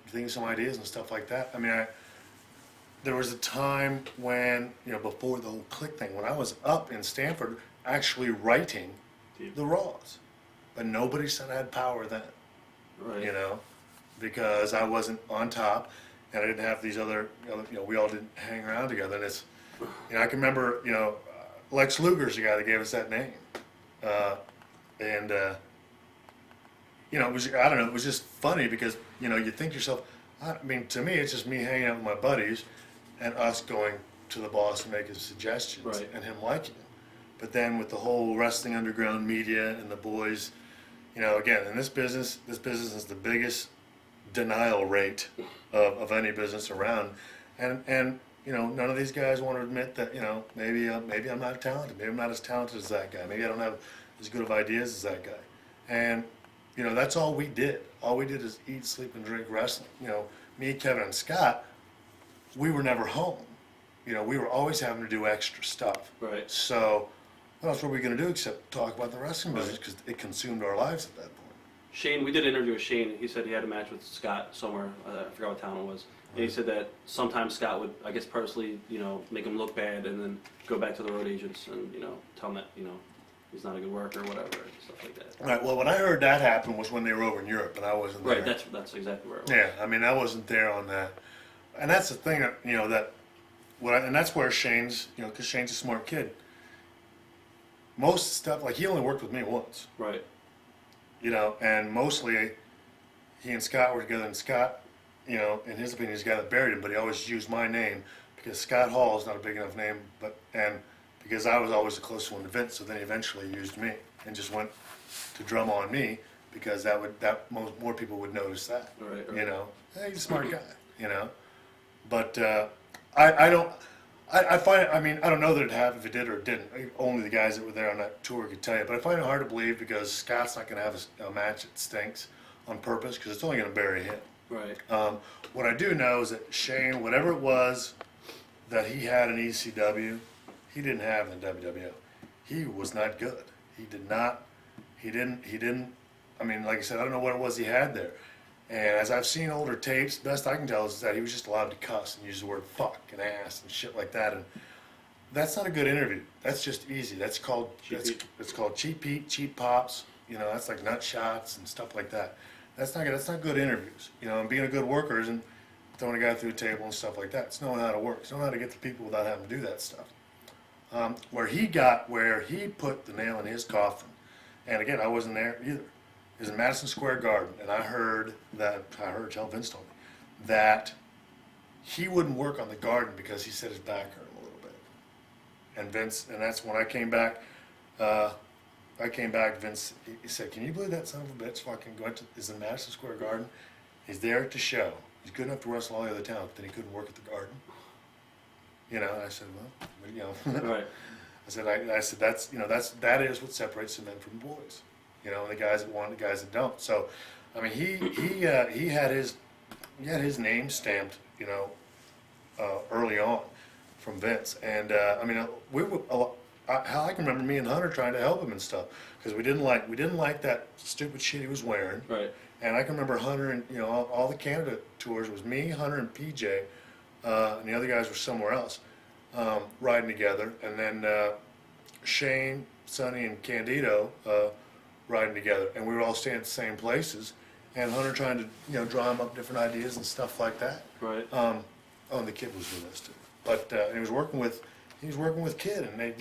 think of some ideas and stuff like that. I mean, there was a time when, before the whole click thing, when I was up in Stanford actually writing the Raws, but nobody said I had power then, Right. because I wasn't on top and I didn't have these other, we all didn't hang around together. And it's, I can remember, Lex Luger's the guy that gave us that name. It was, I don't know, it was just funny because, you think to yourself, I mean, to me, it's just me hanging out with my buddies and us going to the boss and making suggestions Right. and him liking it. But then with the whole wrestling underground media and the boys, again, in this business is the biggest denial rate of any business around. And none of these guys want to admit that, maybe I'm not talented. Maybe I'm not as talented as that guy. Maybe I don't have as good of ideas as that guy. And, that's all we did. All we did is eat, sleep, and drink wrestling. Me, Kevin, and Scott, we were never home. We were always having to do extra stuff. Right. So what else were we going to do except talk about the wrestling business, because it consumed our lives at that point. Shane, we did an interview with Shane. He said he had a match with Scott somewhere. I forgot what town it was. And he said that sometimes Scott would, I guess, purposely, make him look bad, and then go back to the road agents and tell him that he's not a good worker or whatever and stuff like that. Right. Well, when I heard that happen was when they were over in Europe, and I wasn't there. Right. That's exactly where it was. Yeah. I mean, I wasn't there on that, and that's the thing that and that's where Shane's, because Shane's a smart kid. Most stuff, like he only worked with me once. Right. And mostly he and Scott were together, and Scott, in his opinion, he's the guy that buried him, but he always used my name because Scott Hall is not a big enough name, and because I was always the closest one to Vince, so then he eventually used me and just went to drum on me because more people would notice that. Right. Hey, he's a smart guy, But I find it, I don't know that it'd have if it did or it didn't. Only the guys that were there on that tour could tell you. But I find it hard to believe because Scott's not going to have a match that stinks on purpose because it's only going to bury him. Right. What I do know is that Shane, whatever it was that he had in ECW, he didn't have in the WWF. He was not good. He didn't, like I said, I don't know what it was he had there. And as I've seen older tapes, best I can tell is that he was just allowed to cuss and use the word fuck and ass and shit like that. And that's not a good interview. That's just easy. That's called it's called cheap heat, cheap pops. That's like nut shots and stuff like that. That's not good. That's not good interviews. And being a good worker isn't throwing a guy through a table and stuff like that. It's knowing how to work. It's knowing how to get to people without having to do that stuff. Where he put the nail in his coffin, and again, I wasn't there either, is in Madison Square Garden, and I heard Tell Vince told me, that he wouldn't work on the Garden because he said his back hurt him a little bit. And that's when I came back, Vince, he said, can you believe that son of a bitch fucking is in Madison Square Garden? He's there to show. He's good enough to wrestle all the other towns, but then he couldn't work at the Garden. And I said, well, Right. I said that is what separates the men from the boys. The guys that want, the guys that don't. So, he had his name stamped, early on from Vince, and I can remember me and Hunter trying to help him and stuff because we didn't like that stupid shit he was wearing. Right. And I can remember Hunter and all the Canada tours was me, Hunter, and PJ, and the other guys were somewhere else, riding together, and then Shane, Sonny, and Candido riding together, and we were all staying at the same places, and Hunter trying to draw him up different ideas and stuff like that. Right. And the kid was with us too, but he was working with Kid, and he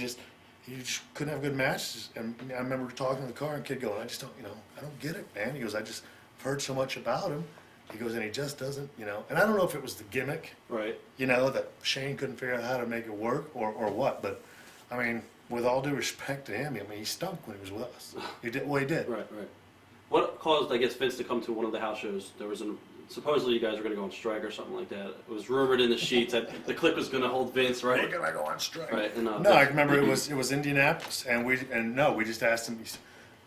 just couldn't have good matches. And I remember talking in the car and Kid going, I just don't, I don't get it, man. He goes, I've heard so much about him. He goes, and he just doesn't, and I don't know if it was the gimmick, Right. that Shane couldn't figure out how to make it work or what, but with all due respect to him, he stunk when he was with us. He did what he did. Right. What caused, I guess, Vince to come to one of the house shows? There was supposedly you guys were going to go on strike or something like that. It was rumored in the sheets that the clique was going to hold Vince, right? We're gonna go on strike. Right. And, No, I remember it was Indianapolis, and we just asked him.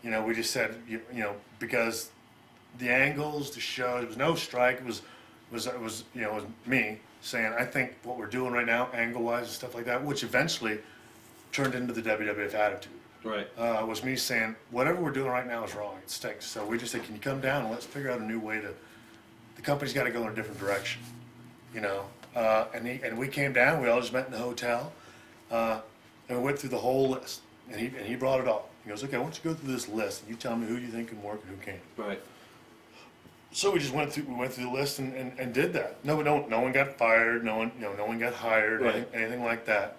We just said, because the angles, the show, there was no strike. It was me saying, I think what we're doing right now, angle-wise and stuff like that, which eventually turned into the WWF attitude. Right. Was me saying, whatever we're doing right now is wrong. It stinks. So we just said, can you come down and let's figure out a new way to. The company's got to go in a different direction, And we came down. We all just met in the hotel, and we went through the whole list. And he brought it all. He goes, okay, I want you to go through this list, and you tell me who you think can work and who can't. Right. So we just went through the list and did that. No one got fired. No one got hired. Right. Anything like that.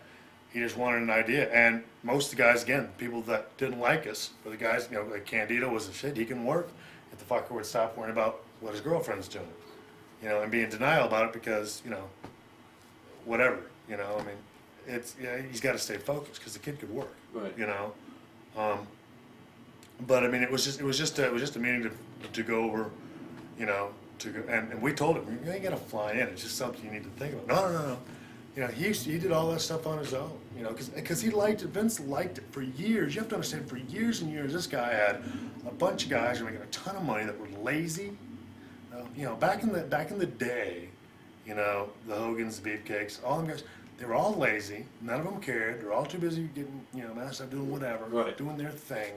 He just wanted an idea. And most of the guys, again, people that didn't like us, or the guys, like Candido was a shit. He can work. If the fucker would stop worrying about what his girlfriend's doing, and be in denial about it because, whatever, he's got to stay focused because the kid could work, Right. But it was just a meeting to go over, and we told him, you ain't got to fly in. It's just something you need to think about. No. He did all that stuff on his own, because he liked it. Vince liked it for years. You have to understand, for years and years, this guy had a bunch of guys who were making a ton of money that were lazy. Back in the day, the Hogans, the Beefcakes, all them guys, they were all lazy. None of them cared. They were all too busy getting, messed up, doing whatever, Right. doing their thing,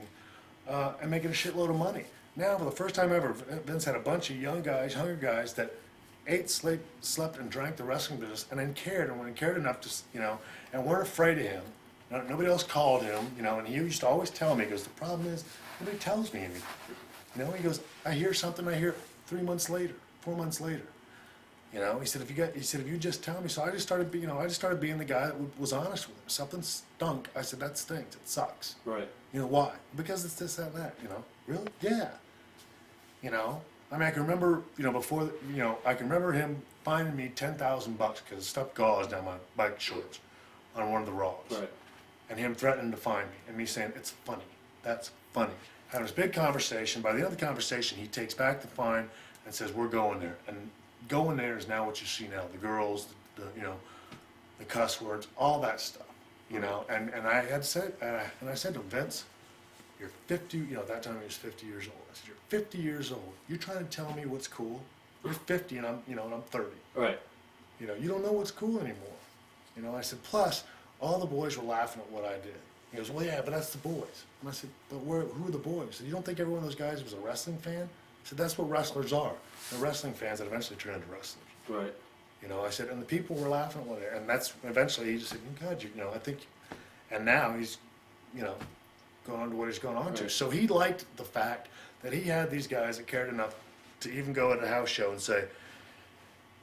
and making a shitload of money. Now, for the first time ever, Vince had a bunch of young guys, hungry guys that ate, slept, and drank the wrestling business, and then cared, and when he cared enough to, and weren't afraid of him. Nobody else called him, and he used to always tell me, he goes, the problem is, nobody tells me anything. He goes, I hear something, I hear it 3 months later, 4 months later. He said, if you just tell me. So I just started, being the guy that was honest with him. Something stunk. I said, that stinks. It sucks. Right. Why? Because it's this, that, and that. Really? Yeah. I mean, I can remember, before, I can remember him finding me $10,000 because stuff gauzed down my bike shorts on one of the Raws. Right. And him threatening to fine me, and me saying, it's funny. That's funny. Having this big conversation. By the end of the conversation, he takes back the fine and says, we're going there. And going there is now what you see now. The girls, the cuss words, all that stuff. And I had said, and I said to him, Vince, you're 50, at that time he was 50 years old. I said, you're 50 years old. You're trying to tell me what's cool? You're 50 and I'm 30. Right. You don't know what's cool anymore. I said, plus, all the boys were laughing at what I did. He goes, well, yeah, but that's the boys. And I said, but who are the boys? He said, you don't think every one of those guys was a wrestling fan? I said, that's what wrestlers are. They're wrestling fans that eventually turn into wrestlers. Right. I said, and the people were laughing at what I, and that's eventually he just said, God, I think, and now he's, going on to what he's going on to. Right. So he liked the fact that he had these guys that cared enough to even go at a house show and say,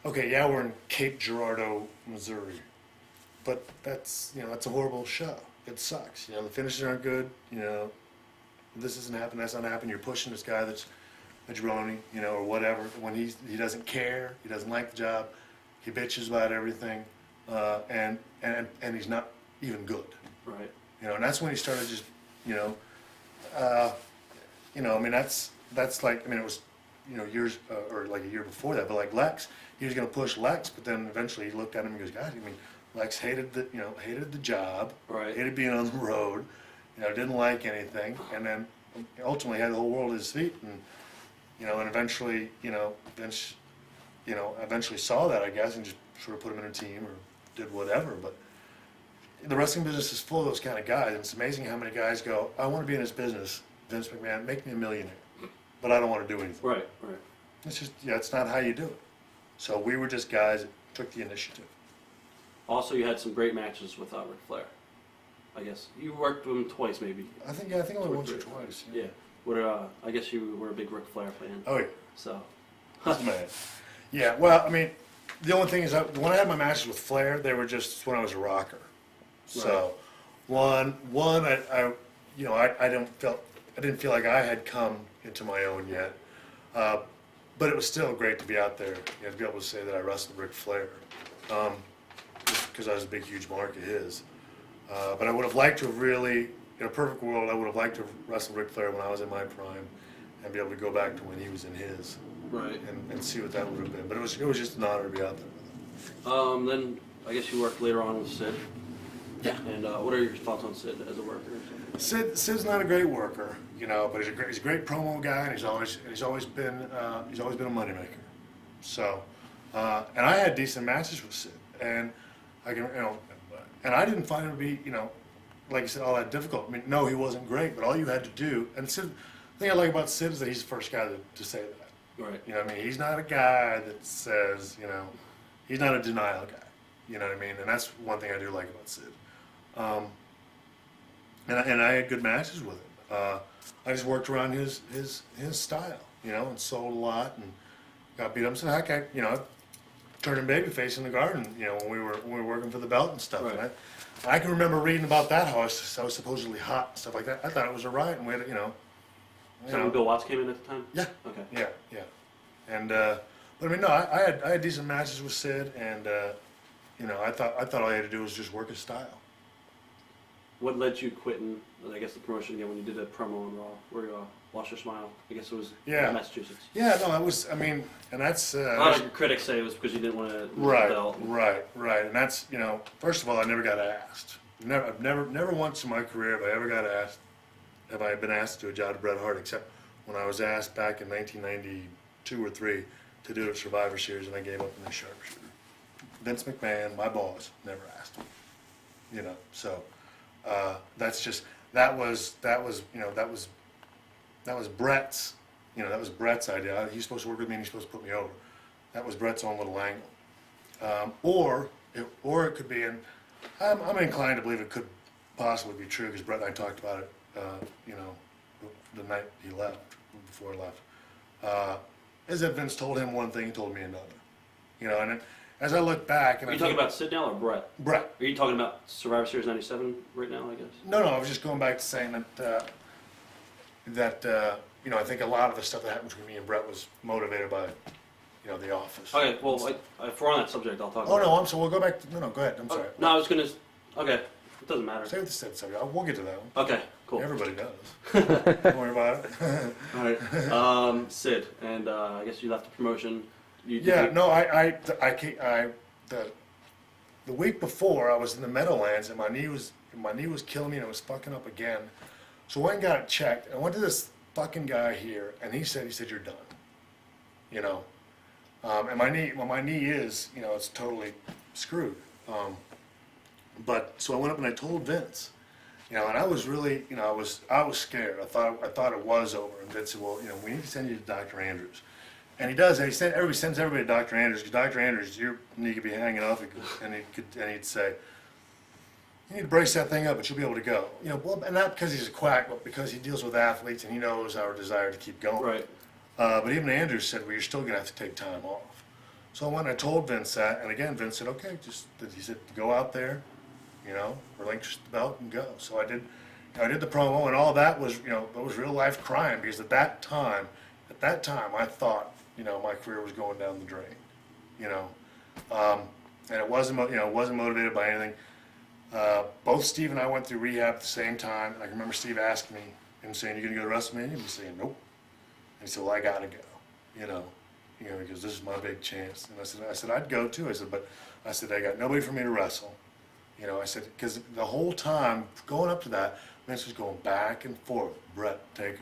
okay, yeah, we're in Cape Girardeau, Missouri, but that's, that's a horrible show. It sucks. The finishes aren't good. This isn't happening. That's not happening. You're pushing this guy that's a jabroni, or whatever. When he doesn't care, he doesn't like the job, he bitches about everything, and he's not even good. Right. And that's when he started just, I mean, that's like, I mean, it was, years, or like a year before that, but like Lex, he was going to push Lex, but then eventually he looked at him and goes, God, I mean, Lex hated the job, Right. hated being on the road, didn't like anything, and then ultimately had the whole world at his feet, and, and eventually, Vince, eventually saw that, I guess, and just sort of put him in a team or did whatever, but the wrestling business is full of those kind of guys, and it's amazing how many guys go, I want to be in this business, Vince McMahon, make me a millionaire, but I don't want to do anything. Right. Right. It's just, it's not how you do it. So we were just guys that took the initiative. Also, you had some great matches with Ric Flair. I guess you worked with him twice, maybe. I think only once or twice. Yeah. I guess you were a big Ric Flair fan. Oh yeah. So. That's mad. Yeah. Well, I mean, the only thing is that when I had my matches with Flair, they were just when I was a rocker. So, one, I didn't feel like I had come into my own yet, but it was still great to be out there. To be able to say that I wrestled Ric Flair, just because I was a big, huge mark of his. But I would have liked to have really, in a perfect world, I would have liked to have wrestled Ric Flair when I was in my prime, and be able to go back to when he was in his, Right. and see what that would have been. But it was just an honor to be out there with him. Then I guess you worked later on with Sid. Yeah. And what are your thoughts on Sid as a worker? Sid's not a great worker, but he's a great promo guy, and he's always been a moneymaker. So, and I had decent matches with Sid, and I can, and I didn't find him to be, like you said, all that difficult. I mean, no, he wasn't great, but all you had to do, and Sid, the thing I like about Sid is that he's the first guy to say that. Right. I mean, he's not a guy that says, he's not a denial guy. You know what I mean? And that's one thing I do like about Sid. And I had good matches with him. I just worked around his style, and sold a lot and got beat up. So heck, I turned him babyface in the Garden, when we were working for the belt and stuff. Right. And I can remember reading about that, how I was supposedly hot and stuff like that. I thought it was a riot, and we had, Is that when Bill Watts came in at the time? Yeah. Okay. Yeah. And but I mean, no, I had decent matches with Sid, and I thought all I had to do was just work his style. What led you quitting, I guess, the promotion again when you did a promo on Raw, where you lost your smile? I guess it was Yeah. Massachusetts. Yeah, no, I mean, and that's A lot of critics say it was because you didn't want to lose the belt. Right, and that's first of all, I never got asked. I've never once in my career have I been asked to do a job to Bret Hart, except when I was asked back in 1992 or 3 to do a Survivor Series, and I gave up in the sharpshooter. Vince McMahon, my boss, never asked me. So that's just that was Bret's. That was Bret's idea. He's supposed to work with me, and he's supposed to put me over. that was Brett's own little angle. Or it could be, and I'm inclined to believe it could possibly be true because Brett and I talked about it, the night he left, before he left. Is that Vince told him one thing, he told me another. And as I look back, and Are you talking about Sid now or Brett? Brett. Are you talking about Survivor Series '97 right now? I guess. No, I was just going back to saying that I think a lot of the stuff that happened between me and Brett was motivated by, The Office. Okay, well, if we're on that subject, I'll talk. Oh about no, I'm sorry. We'll go back. No, go ahead. I'm sorry. No, I was gonna. Okay, it doesn't matter. Say what the subject. We'll get to that one. Okay, cool. Everybody does. Don't worry about it. All right. Sid, and I guess you left the promotion. The week before I was in the Meadowlands and my knee was killing me and it was fucking up again. So I went and got it checked. I went to this fucking guy here and he said you're done. And my knee is, it's totally screwed. But so I went up and I told Vince, and I was really, I was scared. I thought it was over. And Vince said, well, we need to send you to Dr. Andrews. And he does. And everybody sends everybody to Dr. Andrews because Dr. Andrews, your knee could be hanging off, and he'd say, you need to brace that thing up, but you'll be able to go. Well, and not because he's a quack, but because he deals with athletes and he knows our desire to keep going. Right. But even Andrews said, well, you're still going to have to take time off. So I went and I told Vince that, and again, Vince said, okay, he said, go out there, relinquish the belt and go. So I did. I did the promo, and all that was, it was real life crying because at that time, I thought, my career was going down the drain, and it wasn't motivated by anything. Both Steve and I went through rehab at the same time, and I can remember Steve asking me and saying, "You gonna go to WrestleMania?" And me saying, "Nope." And he said, "Well, I gotta go," because this is my big chance. And I said, I'd go too. I said, I got nobody for me to wrestle. I said, because the whole time going up to that, Vince was going back and forth, Brett Taker,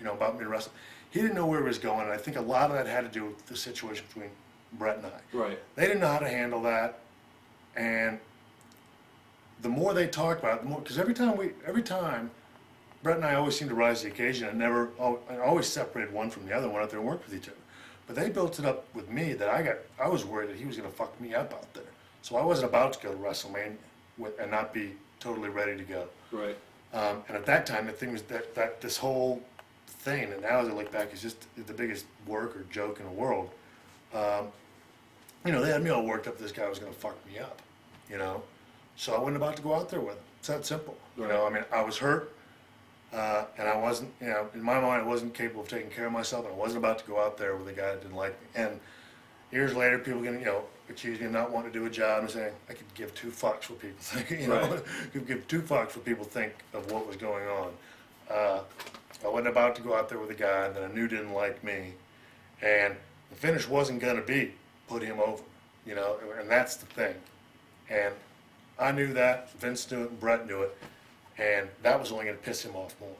about me to wrestle. He didn't know where he was going, and I think a lot of that had to do with the situation between Brett and I. Right. They didn't know how to handle that, and the more they talked about it, the more, because every time Brett and I always seemed to rise to the occasion, and I always separated one from the other, went out there and worked with each other. But they built it up with me that I was worried that he was going to fuck me up out there. So I wasn't about to go to WrestleMania and not be totally ready to go. Right. And at that time, the thing was that this whole thing, and now as I look back, is just the biggest work or joke in the world. They had me all worked up. This guy was going to fuck me up, So I wasn't about to go out there with him. It's that simple. Right. I was hurt, and I wasn't, in my mind, I wasn't capable of taking care of myself, and I wasn't about to go out there with a guy that didn't like me. And years later, people can, accuse me of not wanting to do a job and saying I could give two fucks what people think. Right. Could give two fucks what people think of what was going on. I wasn't about to go out there with a guy that I knew didn't like me, and the finish wasn't going to be put him over, and that's the thing. And I knew that, Vince knew it, and Brett knew it, and that was only going to piss him off more.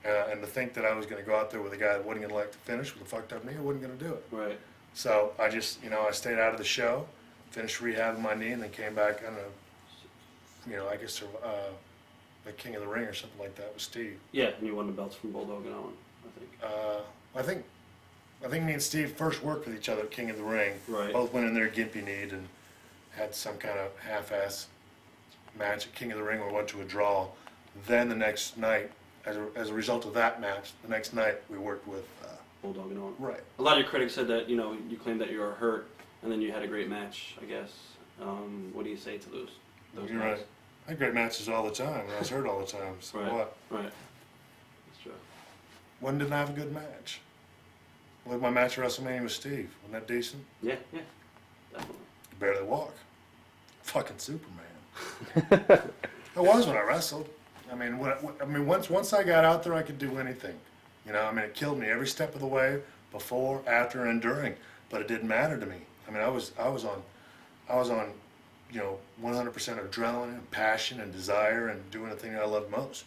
And to think that I was going to go out there with a guy that wasn't going to like the finish with a fucked up knee, I wasn't going to do it. Right. So I just, I stayed out of the show, finished rehabbing my knee, and then came back, I don't know, I guess the King of the Ring or something like that with Steve. Yeah, and you won the belts from Bulldog and Owen, I think. I think me and Steve first worked with each other at King of the Ring. Right. Both went in there gimpy kneed and had some kind of half-ass match at King of the Ring where we went to a draw. Then the next night, as a result of that match, the next night we worked with Bulldog and Owen. Right. A lot of your critics said that you claimed that you were hurt, and then you had a great match. I guess. What do you say to those You're guys? right. I had great matches all the time, and I was hurt all the time. So Right. what? Right. That's true. When didn't I have a good match? Like my match at WrestleMania with Steve. Wasn't that decent? Yeah. Definitely. Could barely walk. Fucking Superman. I was when I wrestled. Once I got out there, I could do anything. It killed me every step of the way, before, after, and during. But it didn't matter to me. I was on 100% adrenaline and passion and desire and doing the thing that I love most.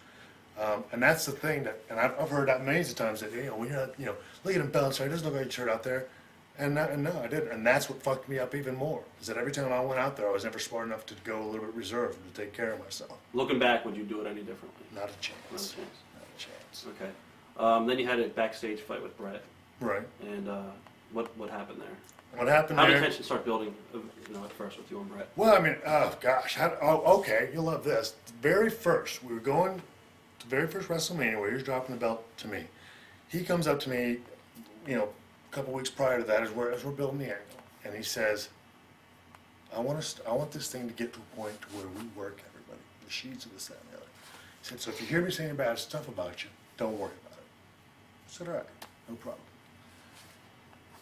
And that's the thing and I've heard that millions of times that, when you're not, look at him bouncing, it doesn't look like he's hurt out there. And no, I didn't. And that's what fucked me up even more, is that every time I went out there, I was never smart enough to go a little bit reserved and to take care of myself. Looking back, would you do it any differently? Not a chance. Not a chance. Not a chance. Okay. Then you had a backstage fight with Brett, Right. and What happened there? What happened How did there? tension start building? At first with you and Brett. Well, I mean, oh gosh, okay, you'll love this. The very first, we were going to the very first WrestleMania where he was dropping the belt to me. He comes up to me, a couple weeks prior to that, as we're building the angle, and he says, I want this thing to get to a point to where we work everybody, the sheets of this, that, and the other. He said, so if you hear me saying bad stuff about you, don't worry about it. I said, all right, no problem.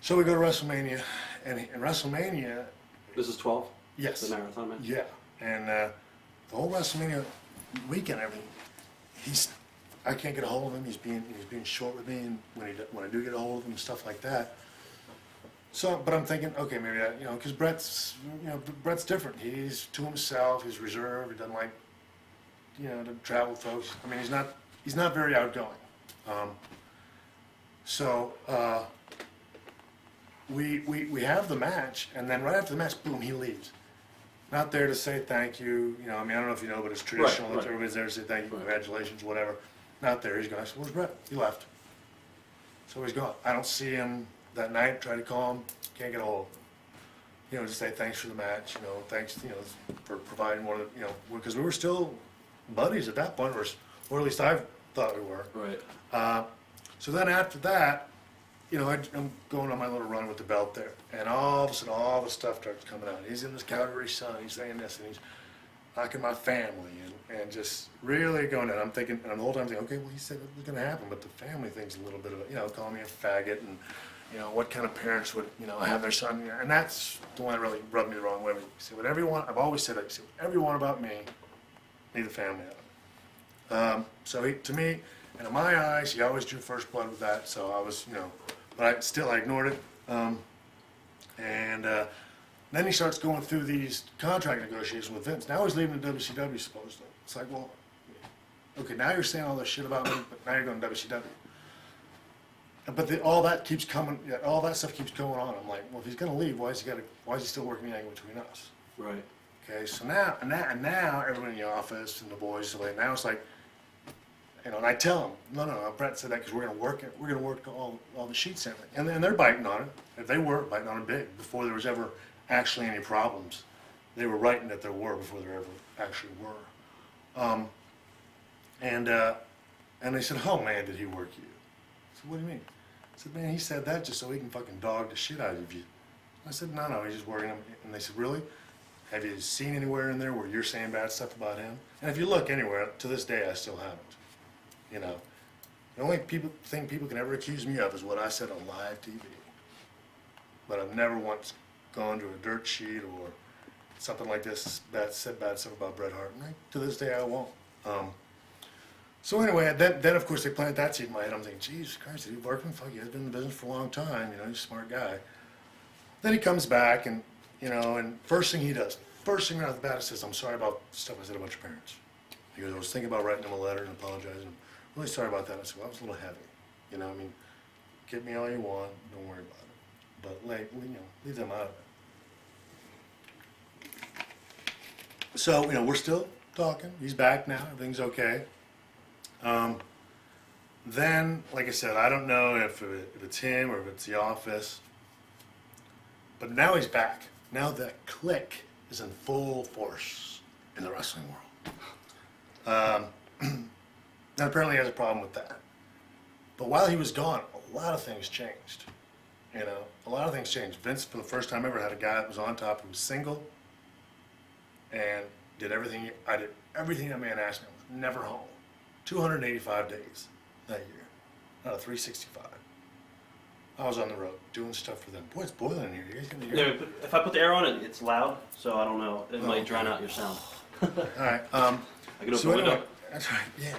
So we go to WrestleMania, and in WrestleMania, This is 12. yes, The marathon match. yeah, and the whole WrestleMania weekend, I can't get a hold of him. He's being short with me, and when I do get a hold of him, stuff like that. So, but I'm thinking, okay, maybe because Brett's different. He's to himself. He's reserved. He doesn't like, to travel with folks. I mean, he's not very outgoing. So we have the match, and then right after the match, boom, he leaves. Not there to say thank you. I mean, I don't know if you know, but it's traditional that everybody's there to say thank you, congratulations, whatever. Not there. He's gone. I said, where's Brett? He left. So he's gone. I don't see him that night. Try to call him. Can't get a hold of him. Just say thanks for the match. Thanks, for providing more. Because we were still buddies at that point, or at least I thought we were. Right. So then after that, I'm going on my little run with the belt there, and all of a sudden, all the stuff starts coming out. He's in this Calgary Sun. He's saying this, and he's knocking my family, and just really going in. I'm thinking, and the whole time I'm thinking, okay, well, he said it was going to happen, but the family thing's a little bit of calling me a faggot, and what kind of parents would have their son, and that's the one that really rubbed me the wrong way. Say whatever you want. I've always said that. Say whatever you want about me, leave the family out of it. So to me, and in my eyes, he always drew first blood with that. So I was, but I ignored it. And then he starts going through these contract negotiations with Vince. Now he's leaving the WCW supposedly. It's like, well, okay, now you're saying all this shit about me, but now you're going to WCW. But all that keeps coming. All that stuff keeps going on. I'm like, well, if he's going to leave, why is he still working the angle between us? Right. Okay, so now everyone in the office and the boys, now it's like, and I tell them, no, Brett said that because we're going to work it. We're going to work all the sheets and everything. And then they're biting on it. If they were biting on it big before there was ever actually any problems, they were writing that there were before there ever actually were. And they said, oh man, did he work you? I said, what do you mean? I said, man, he said that just so he can fucking dog the shit out of you. I said, no, he's just working him. And they said, really? Have you seen anywhere in there where you're saying bad stuff about him? And if you look anywhere, to this day, I still haven't. The only thing people can ever accuse me of is what I said on live TV. But I've never once gone to a dirt sheet or something like this said bad stuff about Bret Hart. And to this day, I won't. So anyway, then of course they planted that seed in my head. I'm thinking, Jesus Christ, did he work him? Fuck, he's been in the business for a long time. He's a smart guy. Then he comes back and and first thing he does, first thing right off the bat, he says, I'm sorry about stuff I said about your parents. He goes, I was thinking about writing him a letter and apologizing. I'm really sorry about that. I said, well, that was a little heavy. Get me all you want, don't worry about it. But leave them out of it. So, we're still talking. He's back now, everything's okay. Then, like I said, I don't know if it's him or if it's the office. But now he's back. Now that clique is in full force in the wrestling world. Now apparently he has a problem with that. But while he was gone, a lot of things changed. A lot of things changed. Vince, for the first time ever, had a guy that was on top who was single and did everything. I did everything that man asked me. I was never home. 285 days that year, out of 365. I was on the road doing stuff for them. Boy, it's boiling in here. You guys gonna hear it? If I put the air on it, it's loud, so I don't know. It might drown out your sound. All right. I can open the window. That's right. Yeah.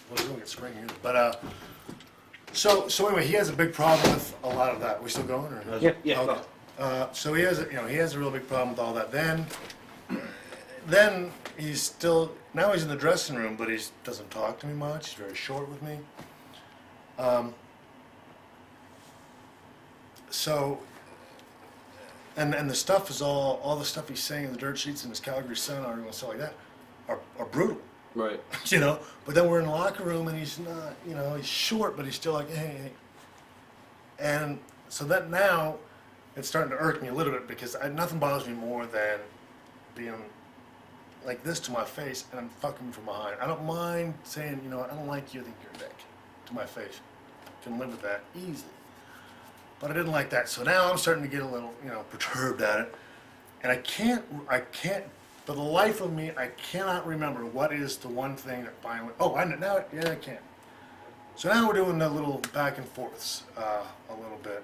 Well, we don't get spring here, but so anyway, he has a big problem with a lot of that. Are we still going, or? Yeah. Okay. So he has a real big problem with all that. Then he's still he's in the dressing room, but he doesn't talk to me much. He's very short with me. So, and the stuff is all the stuff he's saying in the dirt sheets in his Calgary Sun and stuff like that are brutal. Right. But then we're in the locker room and he's not, he's short, but he's still like, hey. And so that now it's starting to irk me a little bit because nothing bothers me more than being like this to my face and I'm fucking from behind. I don't mind saying, you know, I don't like you, I think you're a dick, to my face. Can live with that easily. But I didn't like that, so now I'm starting to get a little, you know, perturbed at it. And I can't, for the life of me, I cannot remember what is the one thing that finally, oh, I know, now, yeah, I can. So now we're doing a little back and forths, a little bit.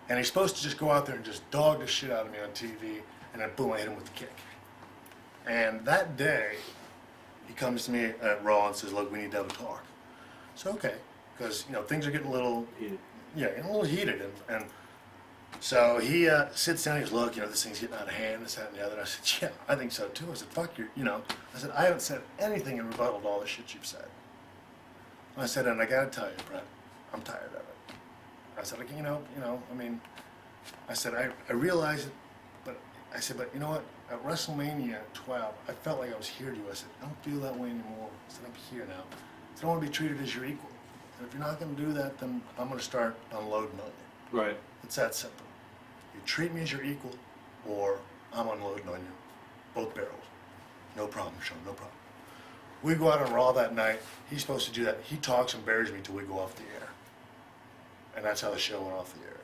And he's supposed to just go out there and just dog the shit out of me on TV, and then boom, I hit him with the kick. And that day, he comes to me at Raw and says, look, we need to have a talk. So, okay, because, you know, things are getting a little, getting a little heated. And so he sits down and he goes, look, you know, this thing's getting out of hand, this, that, and the other. And I said, yeah, I think so too. I said, fuck you, you know. I said, I haven't said anything in rebuttal to all the shit you've said. I said, and I gotta tell you, Brett, I'm tired of it. I said, like, you know, I mean, I said, I realize it, but I said, but you know what? At WrestleMania 12, I felt like I was here to you. I said, I don't feel that way anymore. I said, I'm here now. I said, I want to be treated as your equal. And if you're not going to do that, then I'm going to start unloading on you. Right. It's that simple. You treat me as your equal, or I'm unloading on you. Both barrels. No problem, Shawn, no problem. We go out on Raw that night. He's supposed to do that. He talks and buries me till we go off the air. And that's how the show went off the air.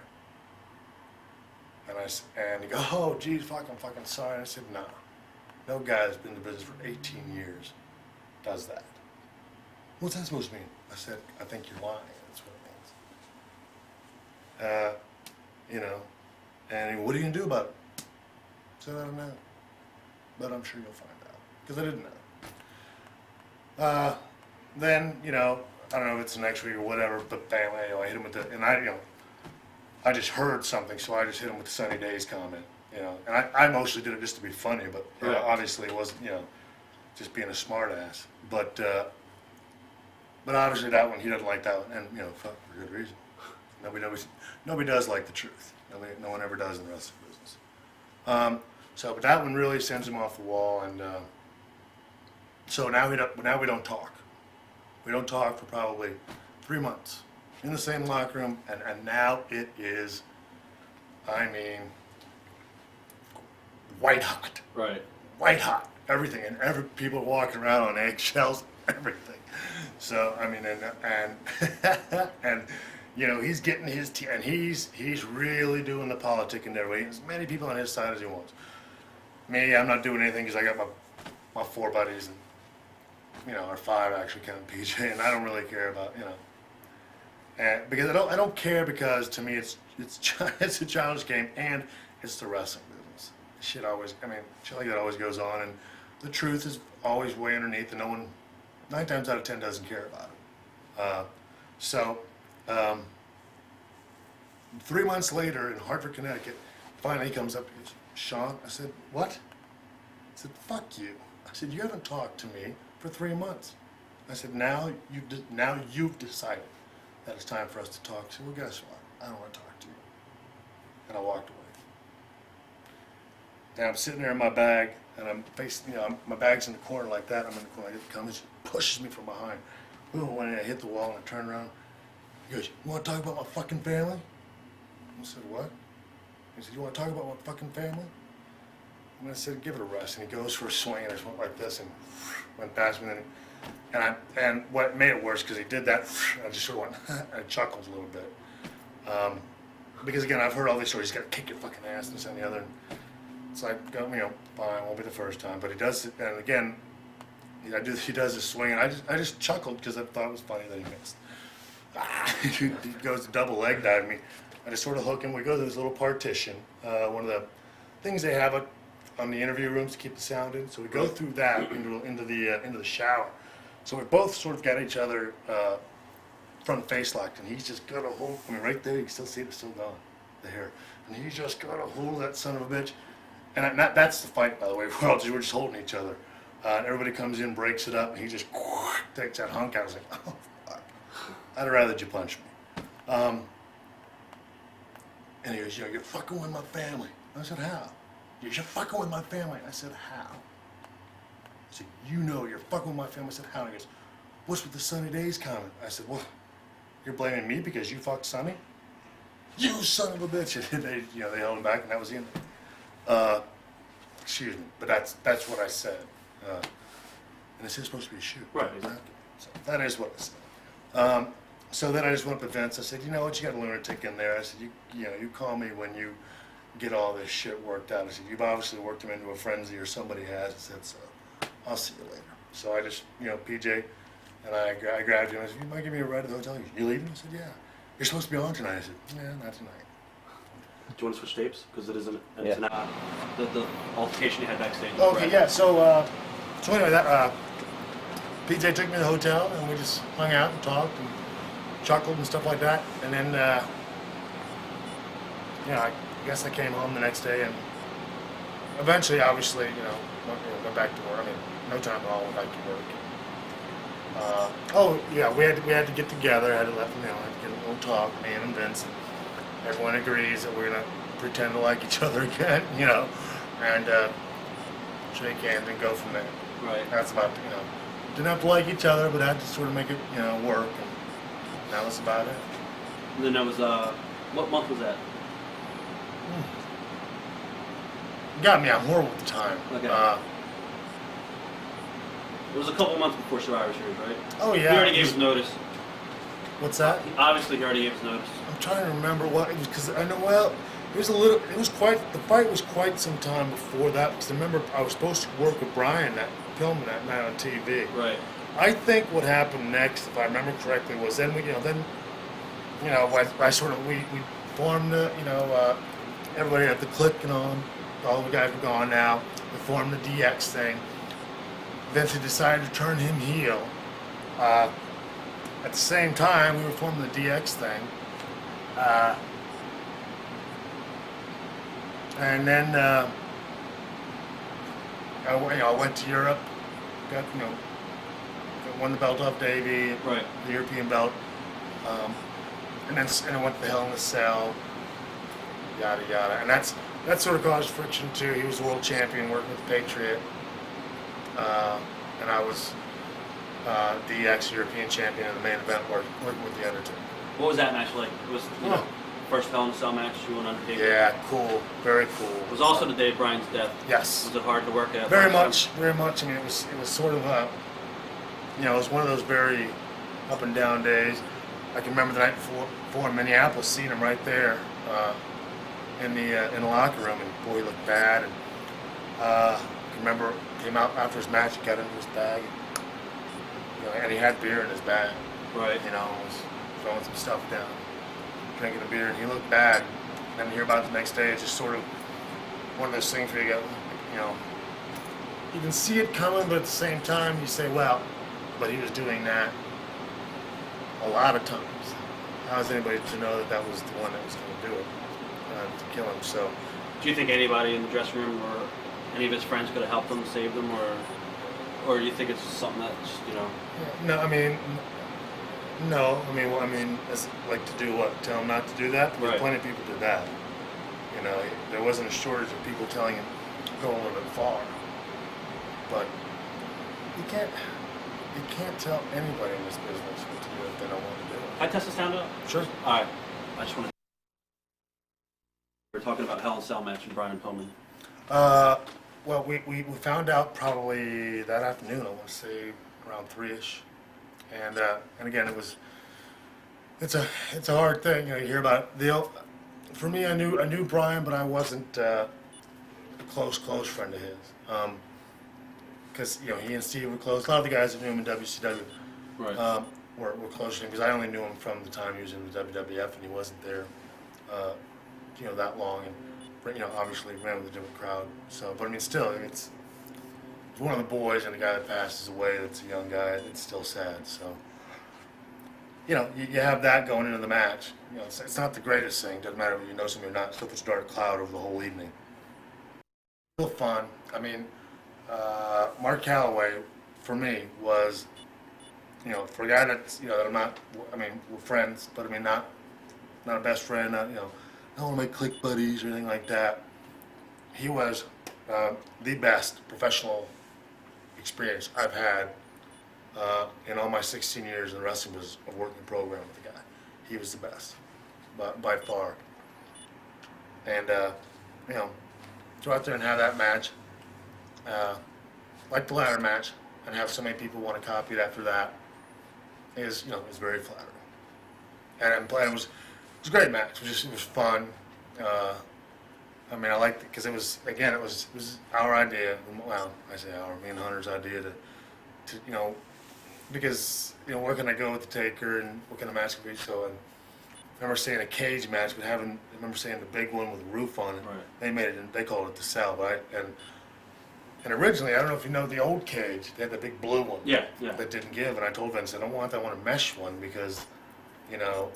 And he goes, oh, geez, fuck, I'm fucking sorry. And I said, no. No guy that's been in the business for 18 years does that. What's that supposed to mean? I said, I think you're lying. That's what it means. You know, and he goes, what are you going to do about it? I said, I don't know. But I'm sure you'll find out. Because I didn't know. Then, you know, I don't know if it's the next week or whatever, but bam, I hit him with the, and I just heard something, so I just hit him with the sunny days comment, you know. And I mostly did it just to be funny, but you know, obviously it wasn't, you know, just being a smart ass. But obviously that one, he doesn't like that one, and you know, for good reason. Nobody does like the truth. No one ever does in the wrestling business. But that one really sends him off the wall, and so now we don't talk. We don't talk for probably 3 months in the same locker room, and now it is, I mean, white hot. Right. White hot. Everything, and people walking around on eggshells, everything. So I mean, and you know, he's getting his and he's really doing the politicking there. As many people on his side as he wants. Me, I'm not doing anything because I got my 4 buddies and, you know, or 5 actually counting PJ, and I don't really care about, you know, and because I don't care, because to me it's a childish game, and it's the wrestling business. Shit like that always goes on, and the truth is always way underneath, and no one, 9 times out of 10 doesn't care about it. 3 months later in Hartford, Connecticut, finally he comes up and goes, Shawn, I said, what? I said, fuck you. I said, you haven't talked to me for 3 months. I said, now you've decided that it's time for us to talk. I said, well, guess what? I don't want to talk to you. And I walked away. And I'm sitting there in my bag, and I'm facing, you know, my bag's in the corner like that. I'm in the corner. He comes, pushes me from behind. Boom, when I hit the wall and I turn around, he goes, you want to talk about my fucking family? I said, what? He said, you want to talk about my fucking family? And I said, give it a rest. And he goes for a swing, and I just went like this and went past me. And what made it worse, because he did that, I just sort of went, I chuckled a little bit. Because again, I've heard all these stories, he's got to kick your fucking ass, this and the other. And it's like, you know, fine, won't be the first time. But he does it, and again, he does this swing, and I just chuckled because I thought it was funny that he missed. He goes to double leg dive me. I just sort of hook him. We go to this little partition, one of the things they have on the interview rooms to keep the sound in. So we go through that into the shower. So we both sort of got each other front face locked, and he's just got a hold. I mean, right there, you can still see it's still gone, the hair. And he's just got a hold of that son of a bitch. And that's the fight, by the way. We're just holding each other. And everybody comes in, breaks it up, and he just takes that hunk out. I was like, oh, fuck. I'd have rather you punch me. And he goes, you know, you're fucking with my family. I said, how? You're fucking with my family. I said, how? I said, you know you're fucking with my family. I said, how? And he goes, what's with the sunny days comment? I said, well, you're blaming me because you fucked Sonny? You son of a bitch! And they, they held him back, and that was the end. Excuse me, but that's what I said. And this is supposed to be a shoot. Right. Exactly. So that is what I said. So then I just went up to Vince. I said, you know what? You got a lunatic in there. I said, you call me when you get all this shit worked out. I said, you've obviously worked him into a frenzy, or somebody has. I said, so I'll see you later. So I just, PJ, and I grabbed him. I said, you might give me a ride to the hotel. You leaving? I said, yeah. You're supposed to be on tonight. I said, yeah, not tonight. Do you want to switch tapes? Because it isn't. Yeah. It's not the altercation you had backstage. Okay, yeah. So anyway, that PJ took me to the hotel, and we just hung out and talked and chuckled and stuff like that. And then, I guess I came home the next day, and eventually, obviously, went back to work. I mean, no time at all, went back to work. We had to get together. I had to had to get a little talk, me and Vince. And everyone agrees that we're gonna pretend to like each other again, and shake hands and go from there. Right. That's about didn't have to like each other, but had to sort of make it work, and that was about it. And then that was what month was that? You got me. I'm horrible with the time. Okay. It was a couple months before Survivor Series, right? Oh yeah. He already gave his notice. What's that? Obviously, he already gave his notice. I'm trying to remember what it was, because I know the fight was quite some time before that, because I remember I was supposed to work with Brian filming that night on TV. Right. I think what happened next, if I remember correctly, was then we formed everybody at the clique and all the guys were gone now. We formed the DX thing. Vince had decided to turn him heel. At the same time, we were forming the DX thing. And then I went to Europe, won the belt off Davey, Right. the European belt, and I went to the Hell in a Cell, yada yada, and that sort of caused friction too. He was the world champion working with Patriot, and I was the ex-European champion in the main event working with the Undertaker. What was that match like? It was first Hell in a Cell match you and Undertaker. Yeah, cool, very cool. It was also the day of Brian's death. Yes. Was it hard to work at? Very much. I mean, it was sort of it was one of those very up and down days. I can remember the night before in Minneapolis, seeing him right there in the locker room, and boy, he looked bad. And I can remember came out after his match, he got into his bag, and he had beer in his bag. Right. Was throwing some stuff down, drinking a beer, and he looked bad. And then to hear about it the next day, it's just sort of one of those things where you can see it coming, but at the same time, you say, well, but he was doing that a lot of times. How is anybody to know that was the one that was going to do it, to kill him? So, do you think anybody in the dressing room or any of his friends could have helped him, saved him, or do you think it's something that's No, it's like to do what? Tell him not to do that? Because Right. plenty of people did that. There wasn't a shortage of people telling him go a little bit far. But you can't tell anybody in this business what to do if they don't want to do it. I test this sound out? Sure. All right. I just want to. We're talking about Hell in a Cell match and Brian Pillman. Well, we found out probably that afternoon. I want to say around 3ish, and again it's a hard thing. You hear about it. For me, I knew Brian, but I wasn't a close friend of his. Because he and Steve were close. A lot of the guys that knew him in WCW Right. were close to him, because I only knew him from the time he was in the WWF, and he wasn't there, that long, and obviously ran with a different crowd. So, but still, it's one of the boys, and the guy that passes away, that's a young guy. It's still sad. So, you have that going into the match. It's not the greatest thing. Doesn't matter if you know somebody or not. It still puts a dark cloud over the whole evening. Still fun. Mark Calloway, for me, was, for a guy that's, that I'm not, we're friends, but not a best friend, not one of my clique buddies or anything like that. He was the best professional experience I've had in all my 16 years in wrestling. Was a working program with the guy. he was the best, by far. And you know, to go out there and have that match, like the ladder match, and have so many people want to copy it after that is, you know, is very flattering. And it was a great match. It was fun. I mean, I liked it because it was our idea. Well, I say our, me and Hunter's idea to you know, because you know, where can I go with the Taker and what kind of match can be? So, and I remember seeing a cage match, but I remember seeing the big one with the roof on it. Right. They made it, and they called it the cell, right? And originally, I don't know if you know the old cage, they had the big blue one. Yeah. That didn't give, and I told Vince, I don't want that one, a mesh one, because, you know,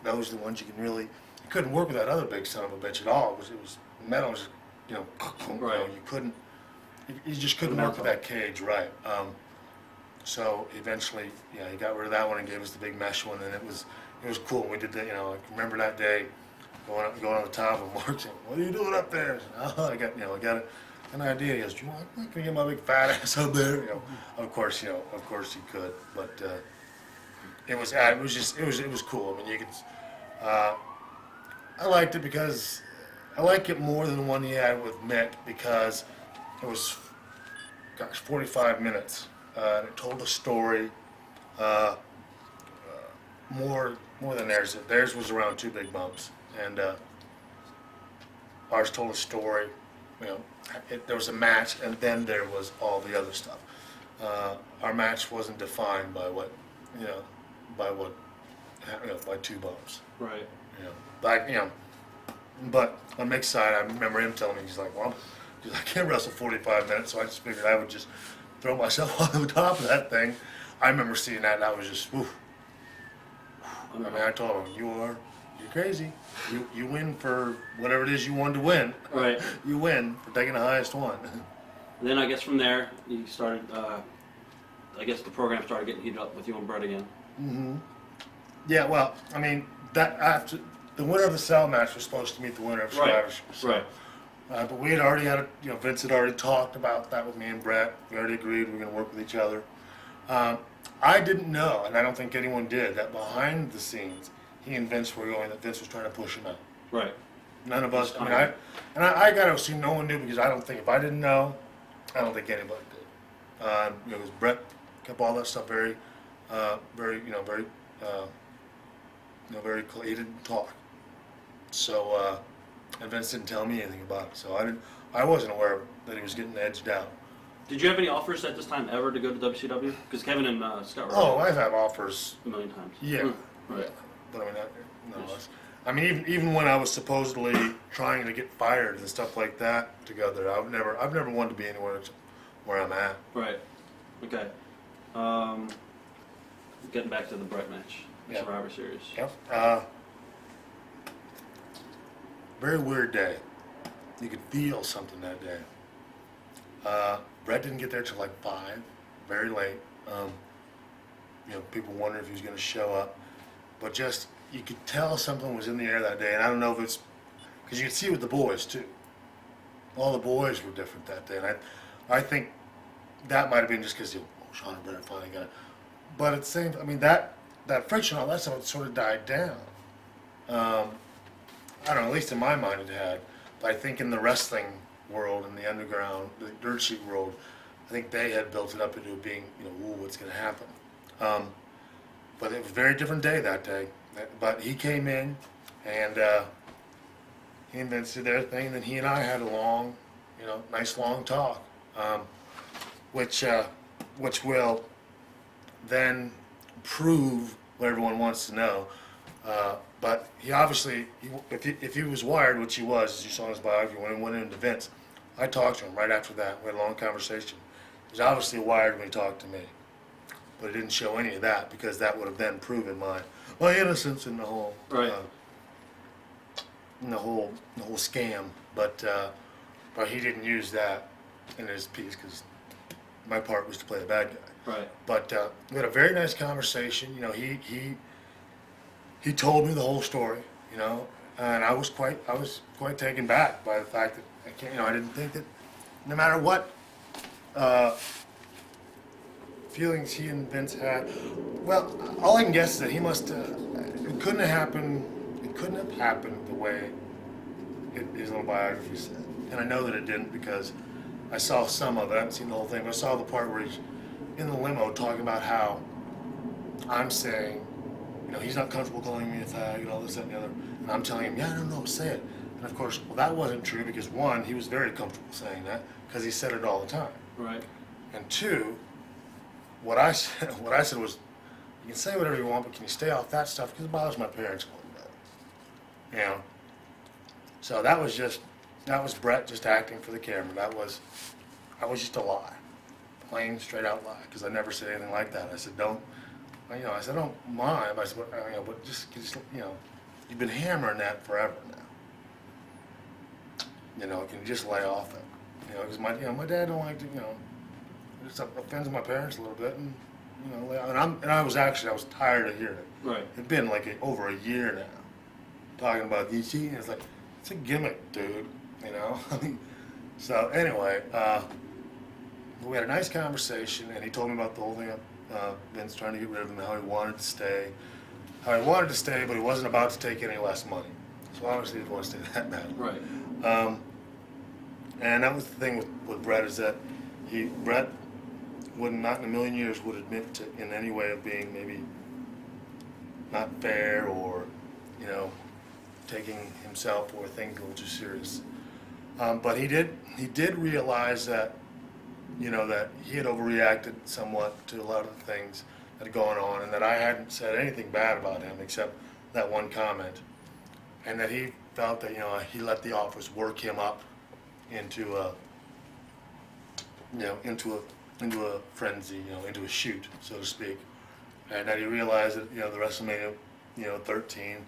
those are the ones you can really, you couldn't work with that other big son of a bitch at all. It was metal, was, you know, Right. you couldn't, you just couldn't work with that cage, right? So eventually, yeah, he got rid of that one and gave us the big mesh one, and it was cool. We did that, you know, I remember that day going on the top, and Mark saying, "What are you doing up there?" I said, "Oh, I got an idea." He goes, "Do you want? I'm not gonna get my big fat ass up there." You know, of course he could, but it was cool. I mean, you could. I liked it because I like it more than the one he had with Mick because it was, 45 minutes. And it told a story more than theirs. Theirs was around 2 big bumps, and ours told a story. You know, there was a match, and then there was all the other stuff. Our match wasn't defined by by 2 bumps. Right. But on Mick's side, I remember him telling me, he's like, "Well, I can't wrestle 45 minutes, so I just figured I would just throw myself on the top of that thing." I remember seeing that, and I was just, woof. I mean, I told him, you're crazy. You win for whatever it is you wanted to win. Right. You win for taking the highest one. And then I guess from there, you started, I guess the program started getting heated up with you and Brett again. Mm-hmm. Yeah, well, I mean, that after the winner of the cell match was supposed to meet the winner of Survivor Series. Right. But we had already had Vince had already talked about that with me and Brett. We already agreed we were going to work with each other. I didn't know, and I don't think anyone did, that behind the scenes, he and Vince were going, that Vince was trying to push him out. Right. None of us, I got to assume no one knew, because I don't think, if I didn't know, I don't think anybody did. Because Brett kept all that stuff very, very, he didn't talk. So, and Vince didn't tell me anything about it, so I wasn't aware that he was getting edged out. Did you have any offers at this time ever to go to WCW? Because Kevin and Scott were Oh, I've had offers. a million times. Yeah. Right. But I mean, I mean, even when I was supposedly trying to get fired and stuff like that together, I've never wanted to be anywhere where I'm at. Right. Okay. Getting back to the Brett match, Yeah. Survivor Series. Yep. Very weird day. You could feel something that day. Brett didn't get there till like 5, very late. People wondered if he was going to show up, but just you could tell something was in the air that day, and I don't know if it's because you could see it with the boys too. All the boys were different that day, and I think that might have been just because Shawn and Brett finally got it. But at the same time, I mean that friction, all that stuff, sort of died down. I don't know, at least in my mind it had. But I think in the wrestling world, in the underground, the dirt sheet world, I think they had built it up into being, ooh, what's going to happen? But it was a very different day that day. But he came in, and he and Vince did their thing, and then he and I had a long, nice long talk, which will then prove what everyone wants to know. But he obviously, if he was wired, which he was, as you saw in his biography, when he went into Vince, I talked to him right after that. We had a long conversation. He's obviously wired when he talked to me. But he didn't show any of that, because that would have then proven my innocence in the whole Right. in the whole scam. But he didn't use that in his piece, because my part was to play the bad guy. Right. But we had a very nice conversation. He told me the whole story, and I was quite taken back by the fact that I didn't think that no matter what feelings he and Vince had, well, all I can guess is that he must couldn't have happened. It couldn't have happened the way his little biography said. And I know that it didn't because I saw some of it. I haven't seen the whole thing, but I saw the part where he's in the limo talking about how I'm saying, he's not comfortable calling me a fag and all this, that, and the other. And I'm telling him, yeah, I don't know, say it. And of course, well, that wasn't true because one, he was very comfortable saying that because he said it all the time. Right. And two, what I said was, you can say whatever you want, but can you stay off that stuff because it bothers my parents a little bit. So that was Brett just acting for the camera. That was just a lie, plain straight out lie. Because I never said anything like that. I said don't mind. I said, but just you've been hammering that forever now. Can you just lay off it? Because my dad don't like to, it just offends my parents a little bit, and I was tired of hearing it. Right. It'd been like over a year now, talking about these cheating. It's like, it's a gimmick, dude. So anyway, we had a nice conversation, and he told me about the whole thing of Vince trying to get rid of him, how he wanted to stay, but he wasn't about to take any less money. So obviously he didn't want to stay that bad. Right. And that was the thing with Brett, is that Brett would not in a million years would admit to in any way of being maybe not fair or taking himself or things a little too serious. But he did realize that that he had overreacted somewhat to a lot of the things that had gone on, and that I hadn't said anything bad about him except that one comment, and that he felt that he let the office work him up into a frenzy, into a shoot, so to speak, and that he realized that the WrestleMania 13,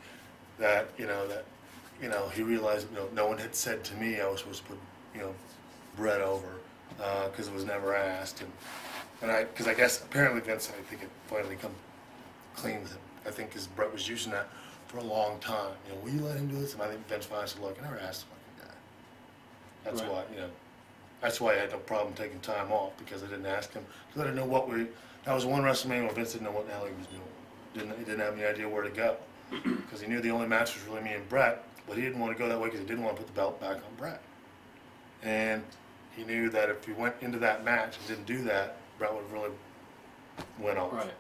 that he realized no one had said to me I was supposed to put Brett over because it was never asked, and I guess apparently Vince, I think it finally come clean with it. I think because Brett was using that for a long time. Will you let him do this? And I think Vince finally said, look, I never asked the fucking guy. That's Right. why, that's why I had no problem taking time off, because I didn't ask him. Because I didn't know that was one WrestleMania where Vince didn't know what the hell he was doing. He didn't have any idea where to go. Because he knew the only match was really me and Brett, but he didn't want to go that way because he didn't want to put the belt back on Brett. And he knew that if he went into that match and didn't do that, Brett would have really went off. Right.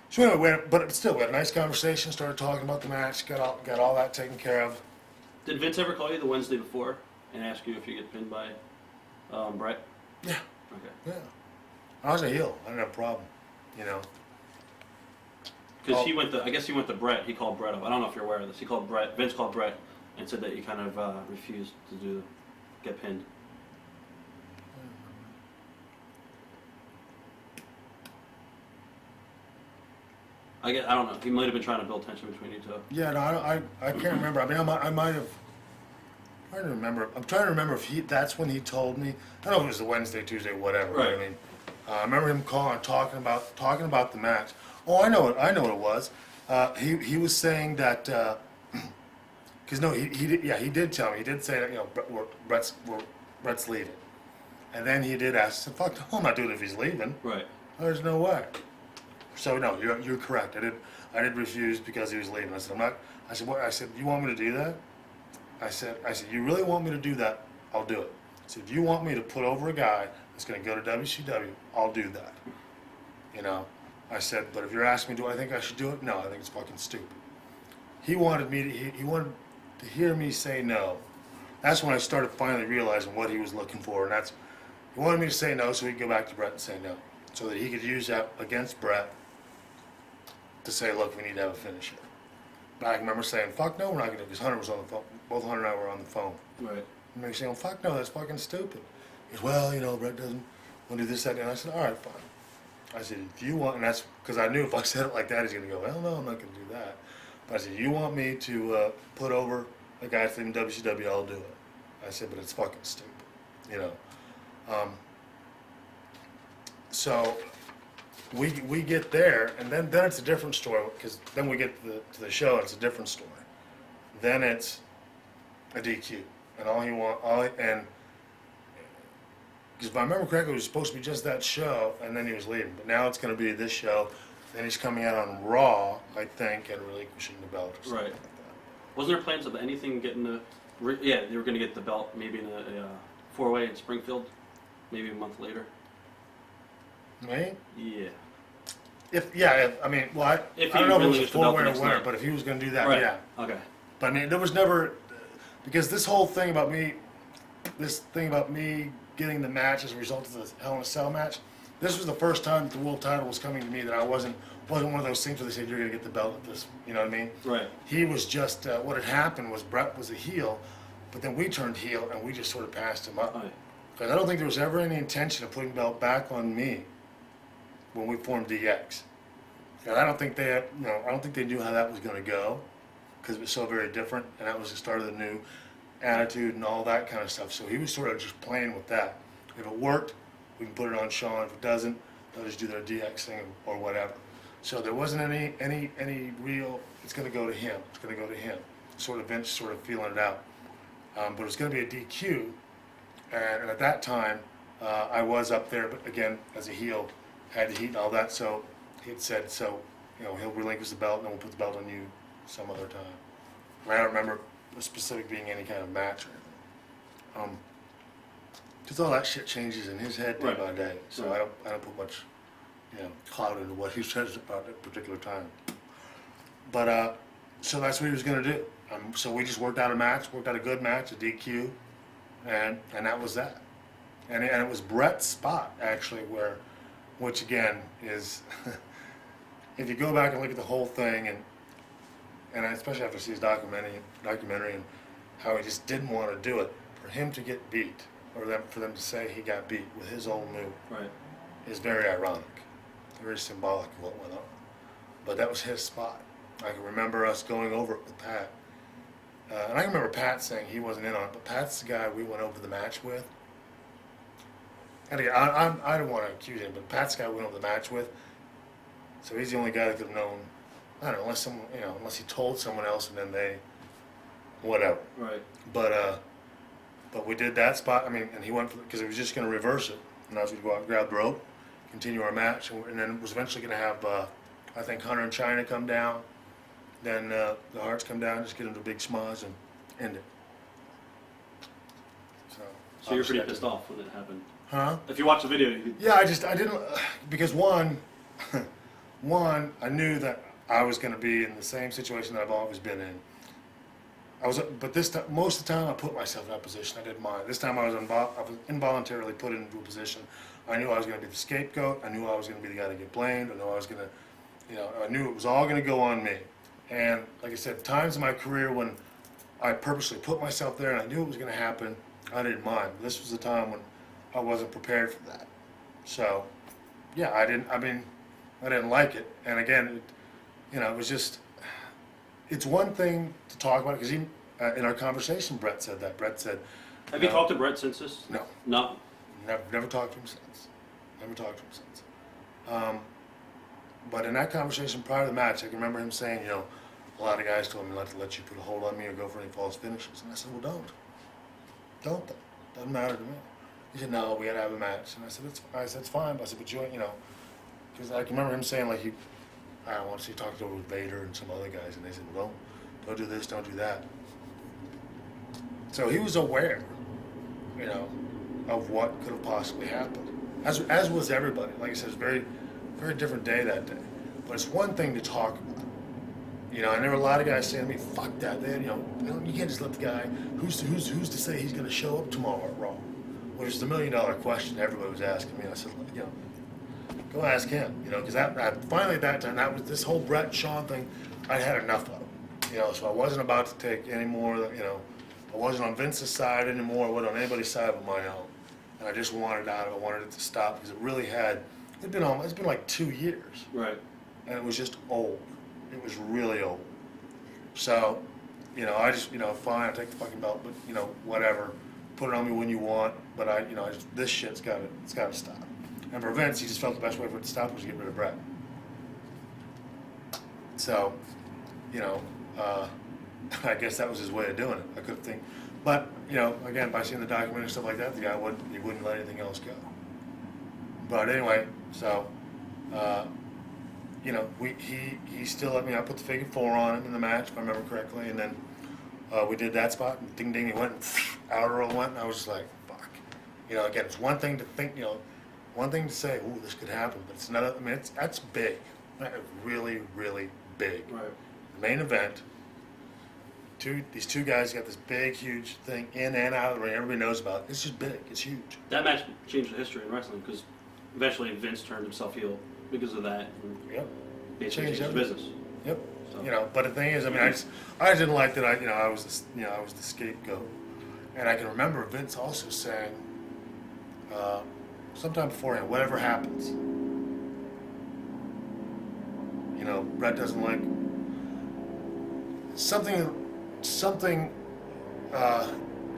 So anyway, but still, we had a nice conversation, started talking about the match, got all that taken care of. Did Vince ever call you the Wednesday before and ask you if you get pinned by Brett? Yeah. Okay. Yeah. I was a heel. I didn't have a problem, Because I guess he went to Brett. He called Brett up. I don't know if you're aware of this. Vince called Brett and said that you kind of refused to get pinned. I don't know. He might have been trying to build tension between you two. Yeah, no, I can't remember. I mean, I might have. I don't remember. I'm trying to remember if that's when he told me. I don't know if it was the Wednesday, Tuesday, whatever. Right. I mean, I remember him calling, talking about the match. Oh, I know what it was. He was saying that because he did tell me. He did say that Brett's leaving, and then he did ask. I said, "Fuck, no, I'm not doing it if he's leaving. Right. There's no way." So no, you're correct. I did refuse because he was leaving. I said, I'm not. I said, what? I said, you want me to do that? I said, you really want me to do that? I'll do it. I said, if you want me to put over a guy that's going to go to WCW, I'll do that. I said, but if you're asking me, do I think I should do it? No, I think it's fucking stupid. He wanted to hear me say no. That's when I started finally realizing what he was looking for, and he wanted me to say no so he could go back to Brett and say no, so that he could use that against Brett to say, look, we need to have a finisher. But I remember saying, fuck no, we're not going to, because Hunter was on the phone. Both Hunter and I were on the phone. Right. And they saying, fuck no, that's fucking stupid. He goes, well, Brett doesn't want to do this, that, and I said, all right, fine. I said, if you want, and that's because I knew if I said it like that, he's going to go, well, no, I'm not going to do that. But I said, you want me to put over a guy from WCW, I'll do it. I said, but it's fucking stupid, So we get there, and then it's a different story, because then we get to the show, and it's a different story. Then it's a DQ, and because if I remember correctly, it was supposed to be just that show, and then he was leaving. But now it's going to be this show, Then he's coming out on Raw, I think, and relinquishing the belt or something Right. like that. Wasn't there plans of anything getting the? Yeah, they were going to get the belt maybe in a four-way in Springfield, maybe a month later. Me? Yeah. I mean, well, I If don't he know if it was a relinquished the belt four-way the or next winner, night. but if he was going to do that, Right. yeah. Okay. But I mean, there was never, because this whole thing about me, getting the match as a result of the Hell in a Cell match, this was the first time that the world title was coming to me that I wasn't one of those things where they said you're going to get the belt at this, you know what I mean? Right. He was just, what had happened was Brett was a heel, but then we turned heel and we just sort of passed him up. Right. Because I don't think there was ever any intention of putting the belt back on me when we formed DX. And I don't think they knew how that was going to go because it was so very different, and that was the start of the new attitude and all that kind of stuff. So he was sort of just playing with that. If it worked, we can put it on Shawn. If it doesn't, they'll just do their DX thing or whatever. So there wasn't any real. It's going to go to him. It's going to go to him. Sort of Vince sort of feeling it out. But it was going to be a DQ, and at that time, I was up there, but again as a heel, had the heat and all that. So he had said, he'll relinquish the belt and then we'll put the belt on you some other time. I don't remember the specific being any kind of match or anything. Because all that shit changes in his head day Right. by day. So Right. I don't put much, clout into what he says about that particular time. But, so that's what he was going to do. So we just worked out a good match, a DQ, and that was that. And it was Brett's spot, actually, which again is, if you go back and look at the whole thing, and especially after I see his documentary and how he just didn't want to do it, for him to get beat, or for them to say he got beat with his own move, Right. is very ironic, very symbolic of what went on. But that was his spot. I can remember us going over it with Pat. And I can remember Pat saying he wasn't in on it, but Pat's the guy we went over the match with. And again, I don't want to accuse him, but Pat's the guy we went over the match with. So he's the only guy that could have known. I don't know, unless he told someone else and then they, whatever. Right. But we did that spot. I mean, and he went because he was just going to reverse it, and I was going to go out and grab the rope, continue our match, and then was eventually going to have, I think Hunter and China come down, then the Hearts come down, just get into a big schmoz and end it. So you're pretty pissed off when it happened. Huh? If you watch the video, you, Yeah, I didn't, because one, I knew that I was going to be in the same situation that I've always been in. But this time, most of the time, I put myself in that position. I didn't mind. This time, I was involuntarily put into a position. I knew I was going to be the scapegoat. I knew I was going to be the guy to get blamed. I knew I was going to, I knew it was all going to go on me. And like I said, times in my career when I purposely put myself there and I knew it was going to happen, I didn't mind. This was the time when I wasn't prepared for that. So, yeah, I didn't like it. And again, it was just, it's one thing to talk about it, because in our conversation, Brett said that. Brett said, have you talked to Brett since this? No. No. Never talked to him since. Never talked to him since. But in that conversation prior to the match, I can remember him saying, a lot of guys told me not to let you put a hold on me or go for any false finishes. And I said, well, don't. Doesn't matter to me. He said, no, we had to have a match. And I said, it's fine. But I said, but because I can remember him saying, like, I don't want to see you talked over with Vader and some other guys. And they said, well, don't do this, don't do that. So he was aware, of what could have possibly happened. As was everybody. Like I said, it's a very, very different day that day. But it's one thing to talk about. And there were a lot of guys saying to me, fuck that. You can't just let the guy, who's to say he's going to show up tomorrow at Raw? Which is the $1 million question everybody was asking me. And I said, go ask him, because finally at that time, that was this whole Brett and Shawn thing, I had enough of it. So I wasn't about to take any more, I wasn't on Vince's side anymore, I wasn't on anybody's side but my own. And I just wanted out of it, I wanted it to stop, because it really it's been like 2 years. Right. And it was just old. It was really old. So, I just, fine, I'll take the fucking belt, but, whatever. Put it on me when you want, but this shit's got to stop. And for Vince, he just felt the best way for it to stop was to get rid of Brett. So, I guess that was his way of doing it. I couldn't think. But, again, by seeing the documentary and stuff like that, the guy wouldn't let anything else go. But anyway, so, you know, he still, I mean, I put the figure 4 on him in the match, if I remember correctly, and then we did that spot, and ding ding, he went, and outer roll went, and I was just like, fuck. You know, again, it's one thing to think, you know, one thing to say, ooh, this could happen, but it's another, I mean, that's big. That is really, really big. Right. The main event, these two guys got this big, huge thing in and out of the ring, everybody knows about it. It's just big, it's huge. That match changed the history in wrestling because eventually Vince turned himself heel because of that. And Yep. basically Changed changed the business. Yep. So. You know, but the thing is, I mean, I just didn't like that. I was the scapegoat, and I can remember Vince also saying, sometime beforehand, whatever happens, you know, Brett doesn't like something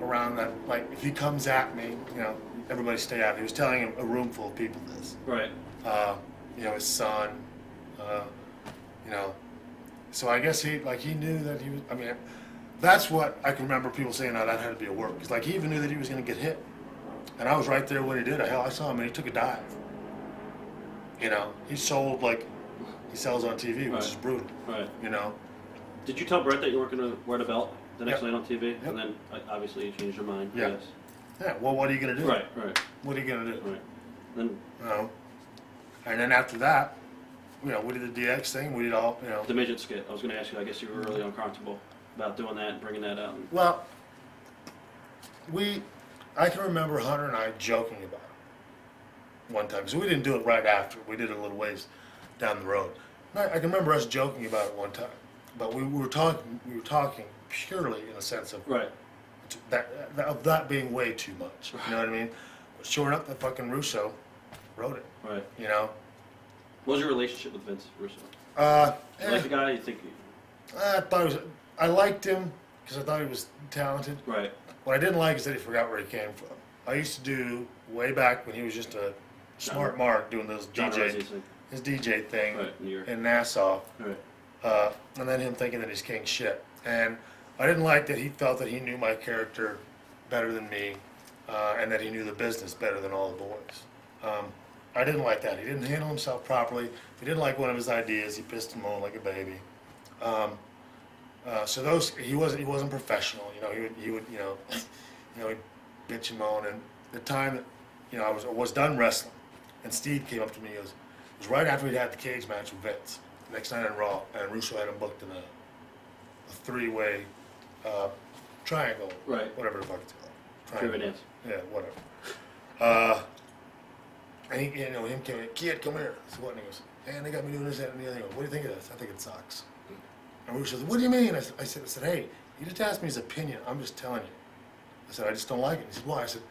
around that. Like, if he comes at me, you know, everybody stay out. He was telling a room full of people this. Right. You know, his son. You know. So I guess he knew that he was. I mean, that's what I can remember people saying. Oh, that had to be a work. Because like he even knew that he was going to get hit, and I was right there when he did. Hell, I saw him and he took a dive. You know, he sold like he sells on TV, which is brutal. Right. You know. Did you tell Brett that you weren't going to wear the belt the next Yep. night on TV? Yep. And then obviously you changed your mind. Yeah. Yes. Yeah. Well, what are you going to do? Right. Right. What are you going to do? Right. Then You know. And then after that, you know, we did the DX thing. We did all, you know. the midget skit. I was going to ask you. I guess you were really uncomfortable about doing that and bringing that out. Well, I can remember Hunter and I joking about it one time. So we didn't do it right after. We did it a little ways down the road. I can remember us joking about it one time. But we were talking purely in a sense of Right. that being way too much. You know what I mean? But sure enough, that fucking Russo wrote it. Right. You know? What was your relationship with Vince Russo? You like the guy? You think? I liked him because I thought he was talented. Right. What I didn't like is that he forgot where he came from. I used to do way back when he was just a smart mark doing those John Rosie's his DJ thing Right, New York. in Nassau, Right. and then him thinking that he's king shit. And I didn't like that he felt that he knew my character better than me, and that he knew the business better than all the boys. I didn't like that. He didn't handle himself properly. If he didn't like one of his ideas, he pissed and moaned like a baby. So he wasn't professional. You know, he would he'd bitch and moan. And the time that I was done wrestling, and Steve came up to me. He goes, it was right after we'd had the cage match with Vince. The next night on Raw, and Russo had him booked in a 3-way triangle. Right. Whatever the fuck it's called. Triangle dance. Yeah, whatever. And him came in, kid, come here. I said, what? And he goes, man, they got me doing this, that, and the other. He goes, what do you think of this? I think it sucks. And Russo said, what do you mean? I said, hey, you just asked me his opinion. I'm just telling you. I said, I just don't like it. He said, why? I said,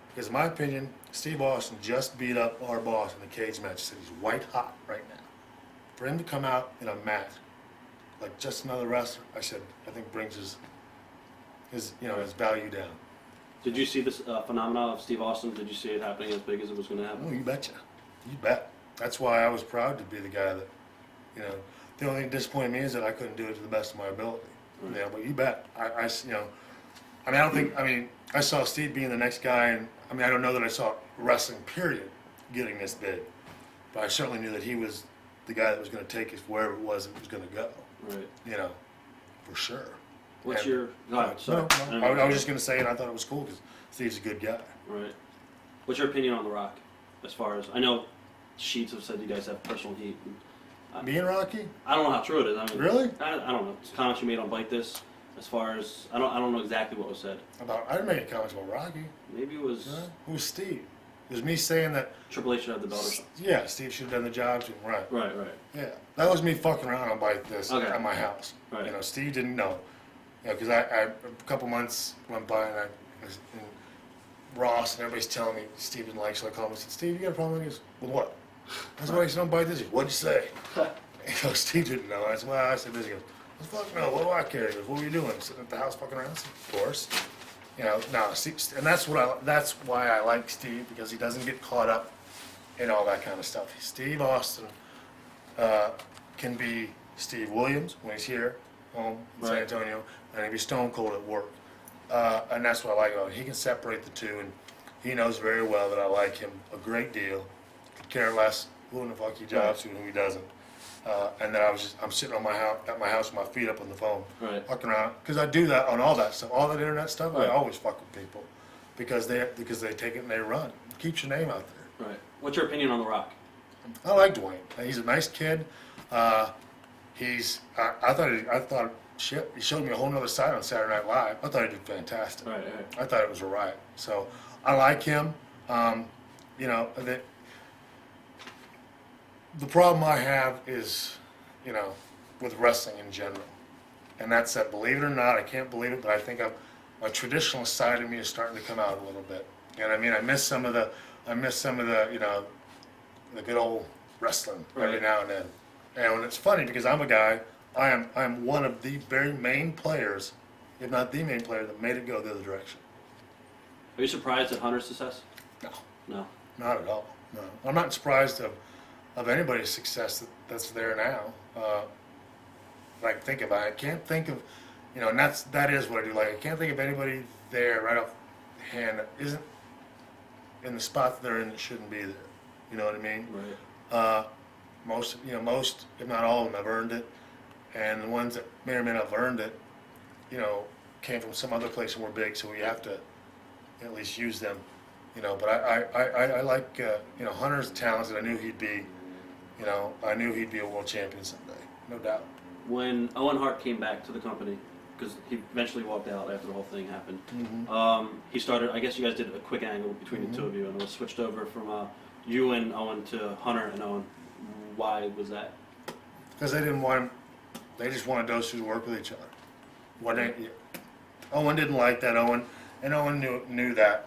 because in my opinion, Steve Austin just beat up our boss in the cage match. He said he's white hot right now. For him to come out in a match like just another wrestler, I said, I think brings his value down. Did you see this phenomenon of Steve Austin? Did you see it happening as big as it was going to happen? Oh, you betcha. You bet. That's why I was proud to be the guy that, the only thing that disappointed me is that I couldn't do it to the best of my ability. Right. But you bet. I saw Steve being the next guy, and I don't know that I saw wrestling, period, getting this big. But I certainly knew that he was the guy that was going to take us wherever it was going to go. Right. For sure. What's And- your... No, sorry. I was just going to say, and I thought it was cool because Steve's a good guy. Right. What's your opinion on The Rock? As far as... I know Sheets have said you guys have personal heat. Me and Rocky? I don't know how true it is. I mean, Really? I don't know. It's comments you made on Bite This. As far as... I don't know exactly what was said. I didn't make any comments about Rocky. Maybe it was... Who was Steve? It was me saying that, Triple H should have the belt or something. yeah, Steve should have done the job too. Right. Right. Yeah. That was me fucking around on Bite This at my house. Right. Steve didn't know. Because I a couple months went by and Ross and everybody's telling me Steve didn't like, so I called him and said, Steve, you got a problem? He goes, with what? I said, well, he said, don't Bite This. He goes, what'd you say? He goes, Steve didn't know. I said, well, I said this. He goes, fuck no, what do I care? He goes, what were you doing? Sitting at the house fucking around? I said, of course. No, Steve, and that's why I like Steve, because he doesn't get caught up in all that kind of stuff. Steve Austin can be Steve Williams when he's here, home in San Right. Antonio, and he can be stone cold at work. And that's what I like about him. He can separate the two, and he knows very well that I like him a great deal. Could care less who in the fuck he jobs to and who he doesn't. And then I'm sitting on at my house with my feet up on the phone, Right. fucking around. Because I do that on all that stuff, all that internet stuff. Right. I always fuck with people because they take it and they run. It keeps your name out there. Right. What's your opinion on The Rock? I like Dwayne. He's a nice kid. I thought shit. He showed me a whole nother side on Saturday Night Live. I thought he did fantastic. Right. Right. I thought it was a riot. So I like him. You know, the problem I have is, you know, with wrestling in general, and that's that. Believe it or not, I can't believe it, but I think a traditionalist side of me is starting to come out a little bit. And I mean, I miss some of the, you know, the good old wrestling every Right. now and then. And it's funny because I'm a guy. I am one of the very main players, if not the main player, that made it go the other direction. Are you surprised at Hunter's success? No, No. not at all. No, I'm not surprised of anybody's success that's there now. Like think about it. I can't think of, you know, and that is what I do. Like I can't think of anybody there right off hand that isn't in the spot that they're in that shouldn't be there. You know what I mean? Right. Most, if not all of them, have earned it, and the ones that may or may not have earned it, you know, came from some other place and were big. So we have to at least use them. You know, but I like, you know, Hunter's talented. I knew he'd be, you know, I knew he'd be a world champion someday, no doubt. When Owen Hart came back to the company, because he eventually walked out after the whole thing happened, he started, I guess you guys did a quick angle between the two of you, and it was switched over from you and Owen to Hunter and Owen. Why was that? Because they didn't want him, they just wanted those two to work with each other. Owen didn't like that, Owen knew that.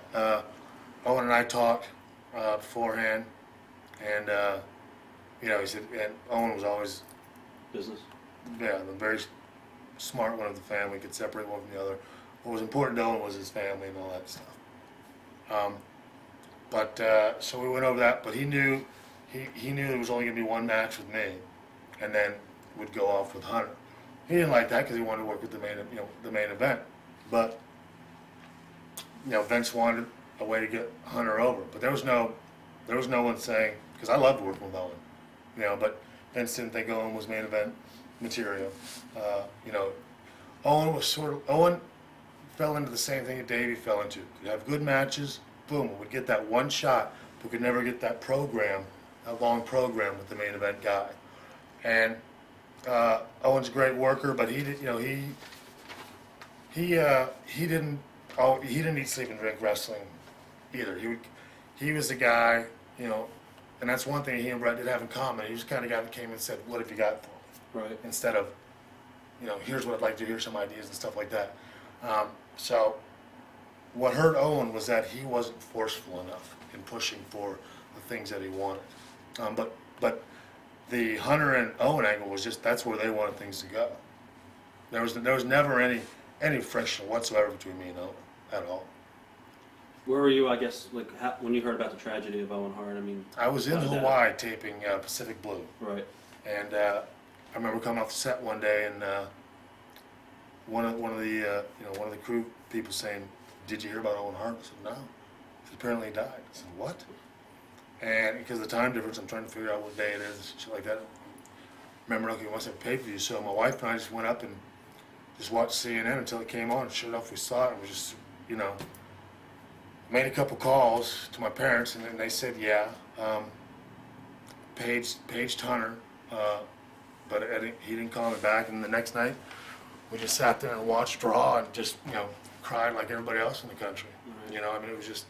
Owen and I talked beforehand, and you know, he said, and Owen was always, Business? yeah, the very smart one of the family, could separate one from the other. What was important to Owen was his family and all that stuff. So we went over that, but he knew there was only going to be one match with me, and then would go off with Hunter. He didn't like that because he wanted to work with the main event, but you know, Vince wanted a way to get Hunter over, but there was no one saying, because I loved working with Owen, you know, but Vince didn't think Owen was main event material. You know, Owen fell into the same thing that Davey fell into. Could have good matches, boom, would get that one shot, but could never get that long program with the main event guy. And Owen's a great worker, but he didn't eat, sleep, and drink wrestling either. He was the guy, you know, and that's one thing he and Brett did have in common. He was the kind of guy that came and said, "What have you got for me?" Right. Instead of, you know, "Here's what I'd like to do. Here's some ideas," and stuff like that. So what hurt Owen was that he wasn't forceful enough in pushing for the things that he wanted. But the Hunter and Owen angle was just, that's where they wanted things to go. There was never any friction whatsoever between me and Owen at all. Where were you, I guess, like when you heard about the tragedy of Owen Hart? I mean, I was in how did that- Hawaii taping Pacific Blue, Right. and I remember coming off the set one day, and one of the crew people saying, "Did you hear about Owen Hart?" I said, "No." He said, "Apparently he died." I said, "What?" And because of the time difference, I'm trying to figure out what day it is, shit like that. Remember, okay, once I paid for you, so my wife and I just went up and just watched CNN until it came on. Sure enough, we saw it, and we just, you know, made a couple calls to my parents, and then they said, "Yeah, paged Hunter," but he didn't call me back. And the next night, we just sat there and watched Raw and just, you know, cried like everybody else in the country. Right. You know, I mean, it was just,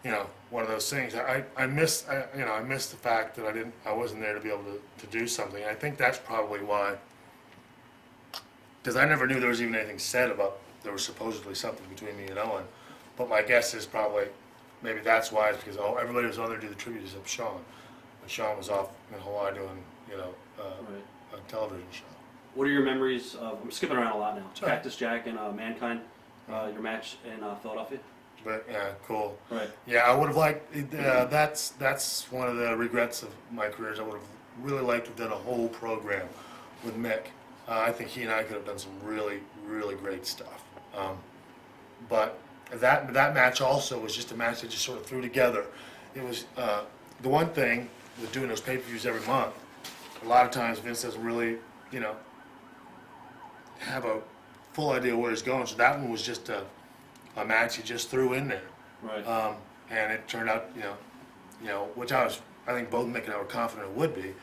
you know, one of those things. I miss the fact that I wasn't there to be able to do something. I think that's probably why, because I never knew there was even anything said about there was supposedly something between me and Owen. But my guess is probably maybe that's why, it's because everybody was on there to do the tribute except Shawn. And Shawn was off in Hawaii doing, you know, Right. a television show. What are your memories of? I'm skipping around a lot now. Sure. Cactus Jack and Mankind, your match in Philadelphia. But yeah, cool. Right. Yeah, I would have liked. That's one of the regrets of my career. Is I would have really liked to have done a whole program with Mick. I think he and I could have done some really, really great stuff. But that match also was just a match that just sort of threw together. It was the one thing with doing those pay-per-views every month a lot of times Vince doesn't really, you know, have a full idea where he's going. So that one was just a match he just threw in there. Right. And it turned out, which I think both Mick and I were confident it would be.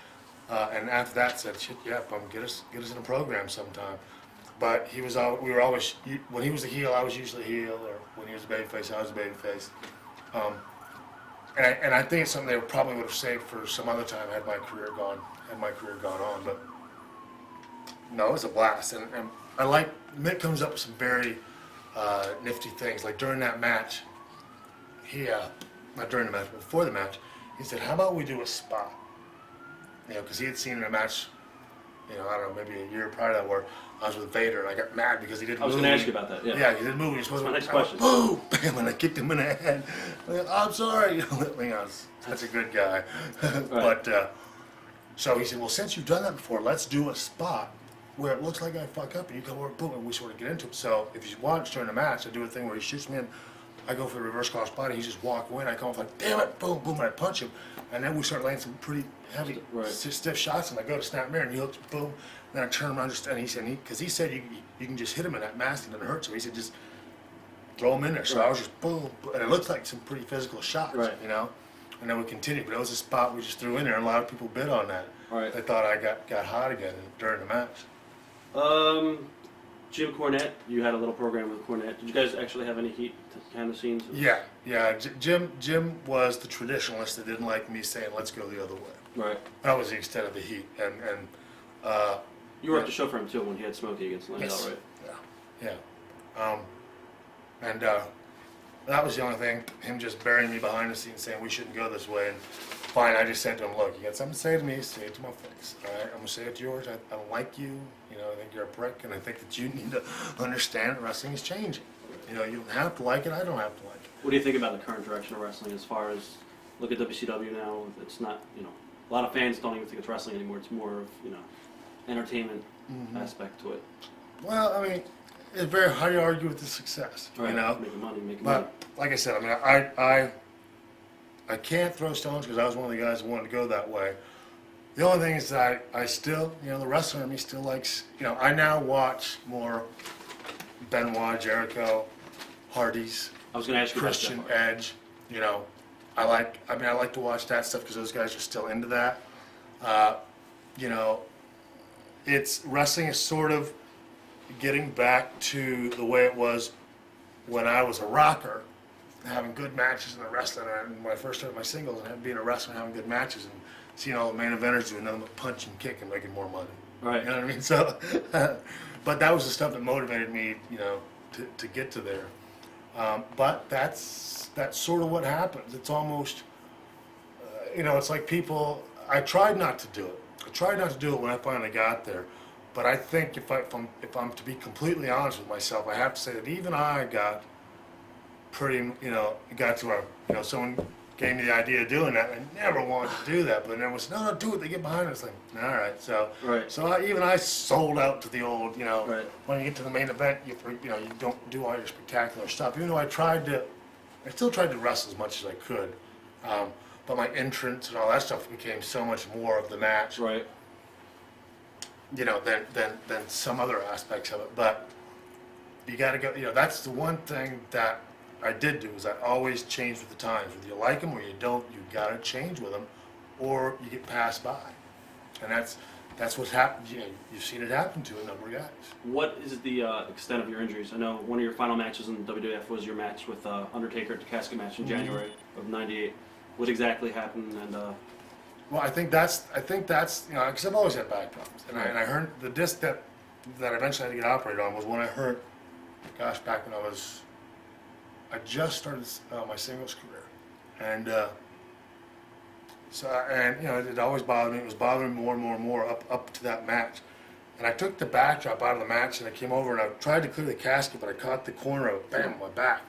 And after that, said, "Shit, yeah, get us in a program sometime." But we were always, when he was a heel, I was usually a heel, or when he was a babyface, I was a babyface. And I think it's something they probably would have saved for some other time had my career gone on. But no, it was a blast, and I like Mick comes up with some very nifty things. Like during that match, not during the match, but before the match, he said, "How about we do a spot?" Because he had seen in a match, I don't know, maybe a year prior to that, where I was with Vader, and I got mad because he didn't move. I was going to ask you about that. Yeah. Yeah, he didn't move. He was supposed to. That's my next question. Boom! Bam! And I kicked him in the head. I'm sorry. That's a good guy. Right. But so he said, "Well, since you've done that before, let's do a spot where it looks like I fuck up, and you come over, boom, and we sort of get into it." So if you watch during the match, I do a thing where he shoots me in. I go for the reverse cross body. He just walk away, and I come off like, "Damn it!" Boom, boom, and I punch him, and then we start laying some pretty heavy, stiff shots, and I go to snap mirror, and he hooks, boom. Then I turn around, and he said, because he said you can just hit him in that mask and it hurts. So he said just throw him in there. So I was just boom, and it looked like some pretty physical shots, Right. And then we continued, but it was a spot we just threw in there, and a lot of people bid on that. Right. They thought I got hot again during the match. Jim Cornette, you had a little program with Cornette. Did you guys actually have any heat behind the scenes? Yeah. Jim was the traditionalist that didn't like me saying let's go the other way. Right. That was the extent of the heat, and You worked the show for him too when he had Smokey against Lindell, yes. right? Yeah. And that was the only thing, him just burying me behind the scenes saying we shouldn't go this way. And fine, I just said to him, "Look, you got something to say to me, say it to my face. All right, I'm going to say it to yours. I don't like you. I think you're a prick, and I think that you need to understand that wrestling is changing. You don't have to like it. I don't have to like it." What do you think about the current direction of wrestling as far as, look at WCW now, it's not, a lot of fans don't even think it's wrestling anymore. It's more of, entertainment aspect to it. Well, I mean, it's very hard to argue with the success, Right. Making money. But like I said, I mean, I can't throw stones because I was one of the guys who wanted to go that way. The only thing is that I still, the wrestler in me still likes, I now watch more Benoit, Jericho, Hardys, I was going to ask you Christian, about that. Edge. I like to watch that stuff because those guys are still into that. Wrestling is sort of getting back to the way it was when I was a rocker, having good matches in the wrestling. And when I first started my singles and being a wrestler and having good matches and seeing all the main eventers doing nothing but punch and kick and making more money. Right. You know what I mean? So, but that was the stuff that motivated me, to get to there. But that's sort of what happens. It's almost, it's like people. I tried not to do it. I tried not to do it when I finally got there. But I think if I'm to be completely honest with myself, I have to say that even I got pretty, got to where, someone gave me the idea of doing that. I never wanted to do that, but then it was, no, do it. They get behind us. Like, all right. So, Right. So I sold out to the old, Right. when you get to the main event, you don't do all your spectacular stuff. Even though I still tried to wrestle as much as I could. But my entrance and all that stuff became so much more of the match. Right. Than some other aspects of it. But you got to go. That's the one thing that I did do is I always changed with the times. Whether you like them or you don't, you got to change with them, or you get passed by. And that's what's happened. You've seen it happen to a number of guys. What is the extent of your injuries? I know one of your final matches in WWF was your match with Undertaker at the casket match in January of '98. What exactly happened? And Well, I think that's because I've always had back problems, and I heard the disc that I eventually had to get operated on was when I hurt. Gosh, back when I just started my singles career, and it always bothered me. It was bothering me more and more and more up to that match, and I took the backdrop out of the match and I came over and I tried to clear the casket, but I caught the corner of it, bam, my back.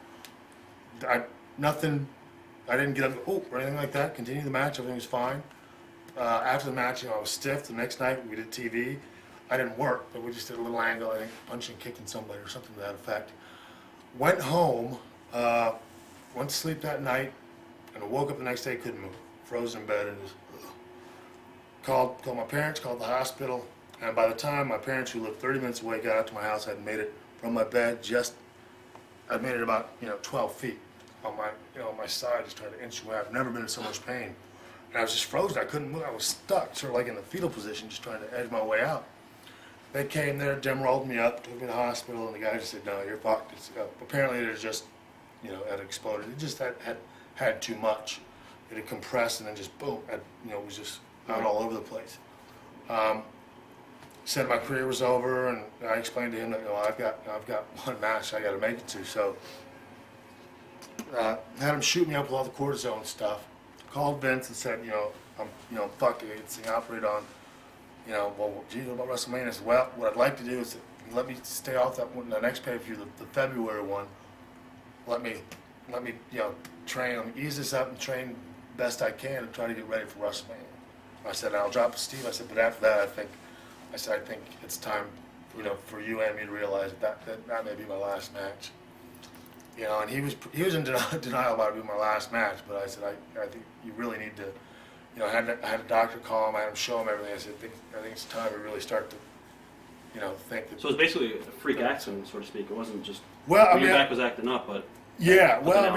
I didn't get up or anything like that. Continued the match, everything was fine. After the match, I was stiff. The next night we did TV. I didn't work, but we just did a little angle, I think, punching, kicking somebody or something to that effect. Went home, went to sleep that night, and I woke up the next day, couldn't move. Frozen in bed, and just, called my parents, called the hospital, and by the time my parents, who lived 30 minutes away, got out to my house, I had made it from my bed. I'd made it about 12 feet on my on my side, just trying to inch away. I've never been in so much pain, and I was just frozen. I couldn't move. I was stuck, sort of like in the fetal position, just trying to edge my way out. They came there, Jim rolled me up, took me to the hospital, and the guy just said, "No, you're fucked." Apparently, it just had exploded. It just had too much. It had compressed and then just boom, it was just out all over the place. Said my career was over, and I explained to him that I've got one match I got to make it to. So had him shoot me up with all the cortisone stuff. Called Vince and said, I'm fucked. I get this thing operated on. Well, do you know about WrestleMania? I said, well, what I'd like to do is let me stay off that one, the next pay-per-view, the February one. Let me train, ease this up and train best I can and try to get ready for WrestleMania. I said, I'll drop Steve. I said, but after that, I think it's time, for you and me to realize that may be my last match. And he was in denial about it being my last match, but I said, I think you really need to, I had a doctor call him, I had him show him everything. I said, I think it's time to really start to, think that. So it was basically a freak accident, so to speak. It wasn't just your back was acting up, but yeah. Well,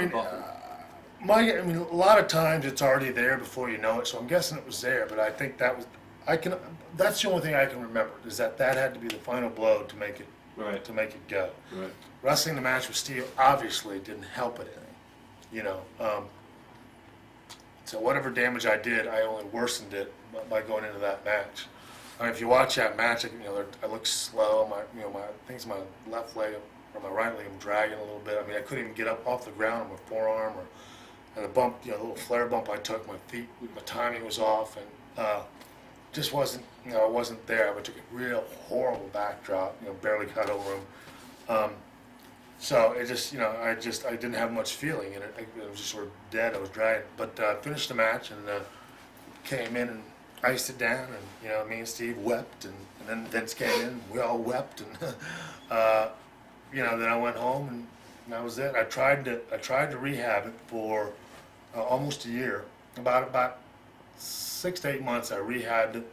a lot of times it's already there before you know it. So I'm guessing it was there, but I think that's the only thing I can remember is that had to be the final blow to make it go. Right. Wrestling the match with Steve obviously didn't help it any, so whatever damage I did, I only worsened it by going into that match. I mean, if you watch that match, I look slow. My left leg or my right leg, I'm dragging a little bit. I mean, I couldn't even get up off the ground on my forearm and the bump, the little flare bump I took, my feet, my timing was off, and just wasn't, I wasn't there. I took a real horrible backdrop, barely cut over him. So it just, I didn't have much feeling in it. It was just sort of dead. I was dragging, but finished the match and came in and iced it down, and me and Steve wept, and then Vince came in. We all wept, and then I went home, and that was it. I tried to rehab it for almost a year. About 6 to 8 months, I rehabbed it.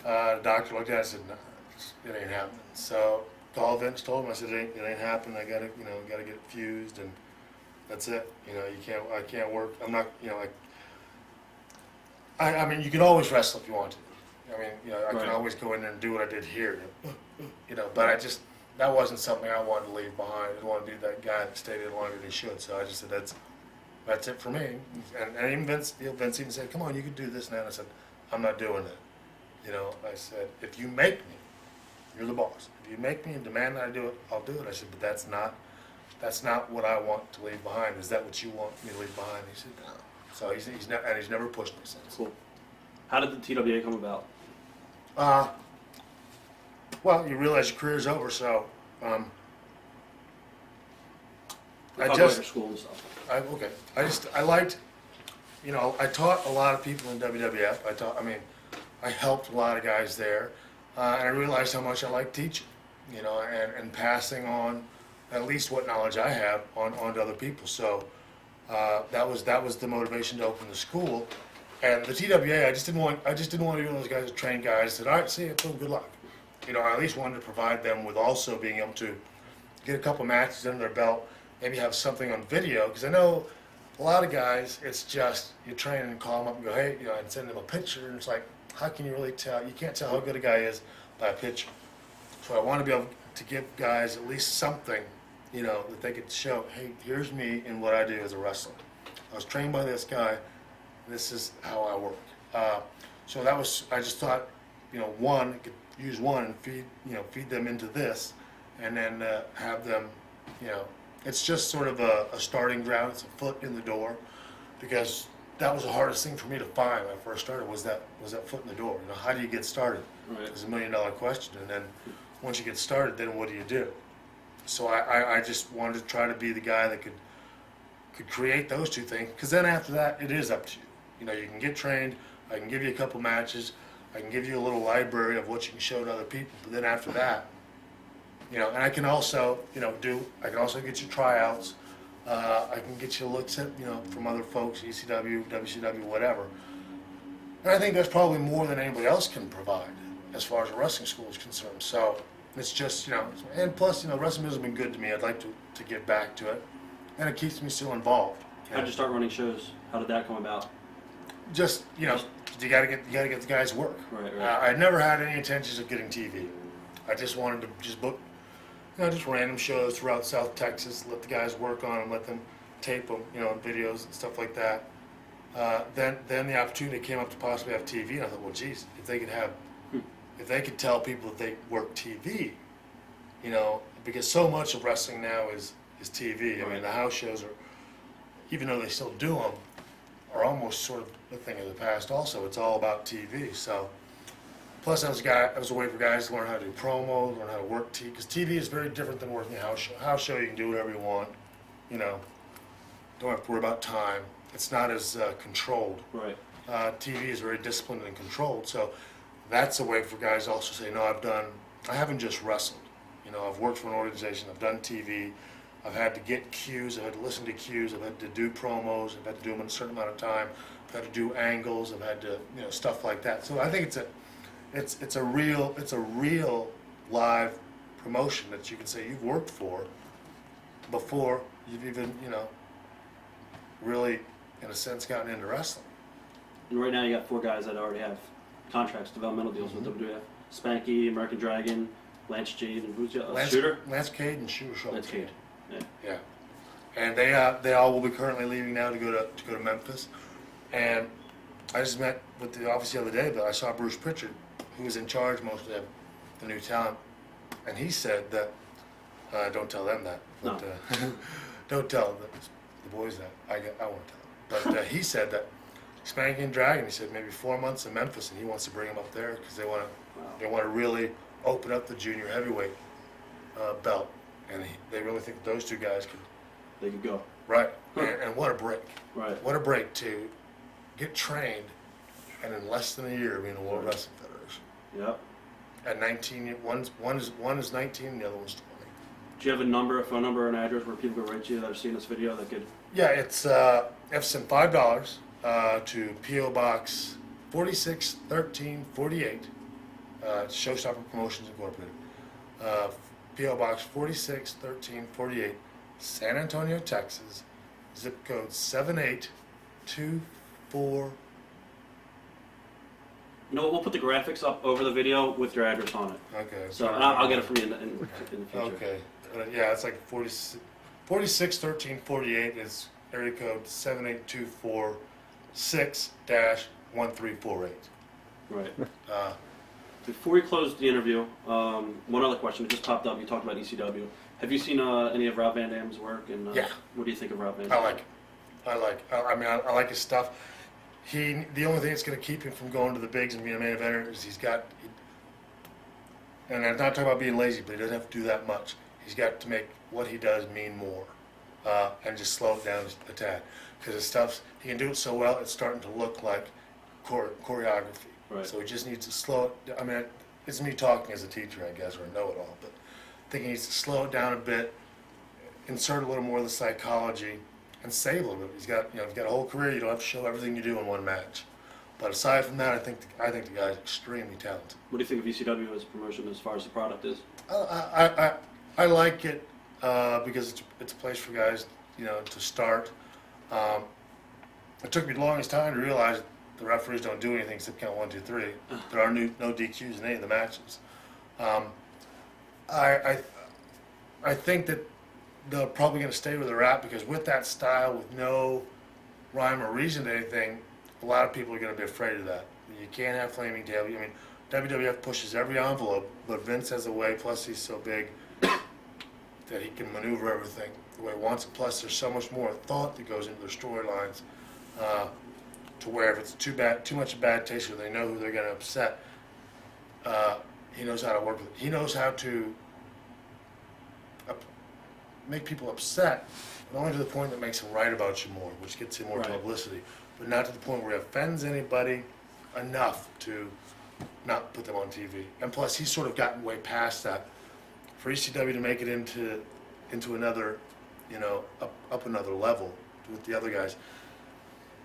The doctor looked at it and said, "No, it ain't happening." So called Vince, told him, I said, it ain't happening. I gotta get it fused, and that's it. I can't work. I'm not, I mean, you can always wrestle if you want to. I mean, I can always go in there and do what I did here, but that wasn't something I wanted to leave behind. I didn't want to be that guy that stayed in longer than he should. So I just said, that's it for me. And even Vince even said, "Come on, you can do this now." And I said, "I'm not doing that." I said, "If you make me, you're the boss. If you make me and demand that I do it, I'll do it." I said, "But that's not what I want to leave behind. Is that what you want me to leave behind?" He said, "No." So he's never pushed me since. Cool. How did the TWA come about? Well, you realize your career's over, so Talk about your school and stuff. I liked, I taught a lot of people in WWF. I helped a lot of guys there, and I realized how much I liked teaching, and passing on at least what knowledge I have on to other people. So that was the motivation to open the school. And the TWA, I just didn't want to be one of those guys that train guys that, "All right, see you, good luck." I at least wanted to provide them with also being able to get a couple matches under their belt, maybe have something on video, because I know a lot of guys, it's just you train and call them up and go, "Hey," and send them a picture, and it's like, how can you really tell? You can't tell how good a guy is by a picture. So I want to be able to give guys at least something, that they could show, "Hey, here's me and what I do as a wrestler. I was trained by this guy. This is how I work." So I just thought, one, I could use one and feed them into this, and then have them, it's just sort of a starting ground. It's a foot in the door, because that was the hardest thing for me to find when I first started was that foot in the door. How do you get started? Right. It's $1 million question, and then once you get started, then what do you do? So I just wanted to try to be the guy that could create those two things, because then after that, it is up to you. You can get trained. I can give you a couple matches. I can give you a little library of what you can show to other people. But then after that, and I can also, I can also get you tryouts. I can get you looks at, from other folks, ECW, WCW, whatever. And I think that's probably more than anybody else can provide as far as a wrestling school is concerned. So it's just, and plus, wrestling has been good to me. I'd like to get back to it. And it keeps me still involved. How'd you start running shows? How did that come about? Just, you gotta get the guys work. Right. I never had any intentions of getting TV. I just wanted to just book, just random shows throughout South Texas, let the guys work on them, let them tape them, videos and stuff like that. Then the opportunity came up to possibly have TV, and I thought, well, geez, if they could tell people that they work TV, because so much of wrestling now is TV. I mean, the house shows are, even though they still do them, are almost sort of a thing of the past. Also, it's all about TV. So, plus, I was a way for guys to learn how to do promos, learn how to work TV, because TV is very different than working a house show. House show, you can do whatever you want. Don't have to worry about time. It's not as controlled. Right. TV is very disciplined and controlled. So that's a way for guys to also say, no, I haven't just wrestled. I've worked for an organization, I've done TV, I've had to get cues, I've had to listen to cues, I've had to do promos, I've had to do them in a certain amount of time, I've had to do angles, I've had to, stuff like that. So I think it's a real live promotion that you can say you've worked for before you've even, really, in a sense, gotten into wrestling. And right now you got 4 guys that already have contracts, developmental deals with WWF. Spanky, American Dragon, Lance Jade, and who's the other? Shooter? Lance Cade and Shooter Schultz. Lance Cade. Yeah. And they all will be currently leaving now to go to Memphis. And I just met with the office the other day, but I saw Bruce Pritchard, who was in charge mostly of the new talent, and he said that don't tell them that, but don't tell the boys that. I won't tell them. But he said that Spanky and Dragon, he said maybe 4 months in Memphis, and he wants to bring them up there because they want to really open up the junior heavyweight belt, and they really think those 2 guys They could go. Right, and what a break! Right. What a break to get trained, and in less than a year be in the World Wrestling Federation. Yep. At 19, one is 19, and the other one's 20. Do you have a phone number, or an address where people can write to you that have seen this video that could? Yeah, it's have sent $5 to PO Box 461348, Showstopper Promotions Incorporated. PO Box 461348, San Antonio, Texas, zip code 78240. We'll put the graphics up over the video with your address on it. Okay. So I'll get it from you in the future. Okay. Yeah, it's like 461348 is area code 78246-1348. Right. Before we close the interview, one other question that just popped up. You talked about ECW. Have you seen any of Rob Van Dam's work? And Yeah. What do you think of Rob Van I Dam? like it. I like his stuff. The only thing that's going to keep him from going to the bigs and being a main eventer is and I'm not talking about being lazy, but he doesn't have to do that much. He's got to make what he does mean more, and just slow it down a tad. Because his stuff, he can do it so well, it's starting to look like choreography. Right. So he just needs to slow it. I mean, it's me talking as a teacher, I guess, or a know-it-all, but I think he needs to slow it down a bit, insert a little more of the psychology, and save a little bit. He's got a whole career. You don't have to show everything you do in one match. But aside from that, I think the guy's extremely talented. What do you think of ECW as a promotion as far as the product is? I like it because it's a place for guys, to start. It took me the longest time to realize the referees don't do anything except count 1, 2, 3. There are no DQs in any of the matches. I think that they're probably going to stay where they're at because with that style, with no rhyme or reason to anything, a lot of people are going to be afraid of that. You can't have flaming tail. I mean, WWF pushes every envelope, but Vince has a way, plus he's so big, that he can maneuver everything the way he wants it. Plus, there's so much more thought that goes into their storylines to where if it's too much of bad taste or they know who they're going to upset, he knows how to work with it. He knows how to make people upset, but only to the point that makes them write about you more, which gets you more publicity, but not to the point where it offends anybody enough to not put them on TV. And plus, he's sort of gotten way past that. For ECW to make it into another, up another level with the other guys,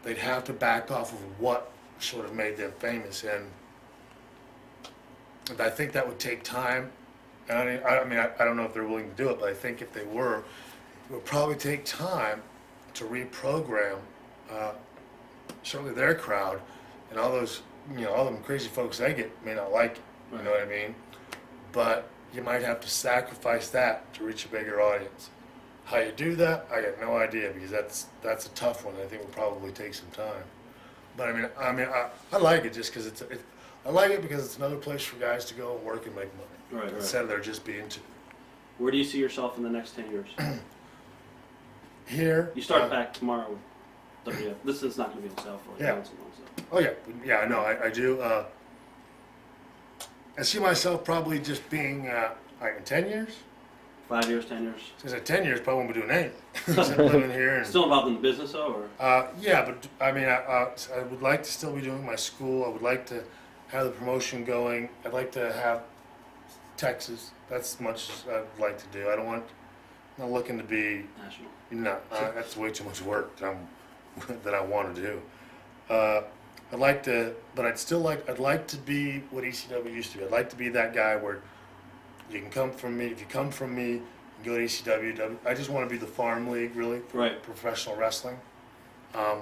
they'd have to back off of what sort of made them famous. And I think that would take time. And I don't know if they're willing to do it, but I think if they were, it would probably take time to reprogram certainly their crowd, and all those, all them crazy folks they get may not like it, you know what I mean? But you might have to sacrifice that to reach a bigger audience. How you do that, I got no idea, because that's a tough one. I think will probably take some time. But I like it just because I like it because it's another place for guys to go and work and make money. Right. Instead of there just being two. Where do you see yourself in the next 10 years? Here. You start back tomorrow with WF. This is not going to be on sale for like months and months. Oh yeah, I know. I do. I see myself probably just being like in 10 years. 5 years, 10 years. Because at 10 years, probably won't be doing anything. Except living here. And, still involved in the business though, or? Yeah, but I would like to still be doing my school. I would like to have the promotion going. I'd like to have Texas. That's much as I'd like to do. I'm not looking to be National. No, that's way too much work that I want to do. I'd like to, but I'd like to be what ECW used to be. I'd like to be that guy where you can come from me. If you come from me, you can go to ECW. I just want to be the farm league, really, for professional wrestling. I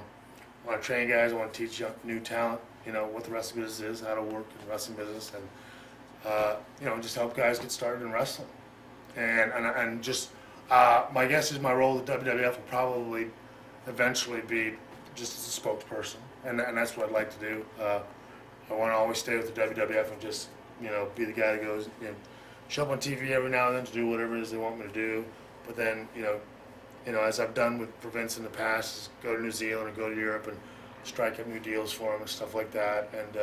want to train guys. I want to teach new talent, what the wrestling business is, how to work in the wrestling business, and just help guys get started in wrestling. And just my guess is my role at WWF will probably eventually be just as a spokesperson, and that's what I'd like to do. I want to always stay with the WWF and just be the guy that goes, show up on TV every now and then to do whatever it is they want me to do. But then as I've done with Vince in the past, is go to New Zealand or go to Europe and strike up new deals for him and stuff like that. And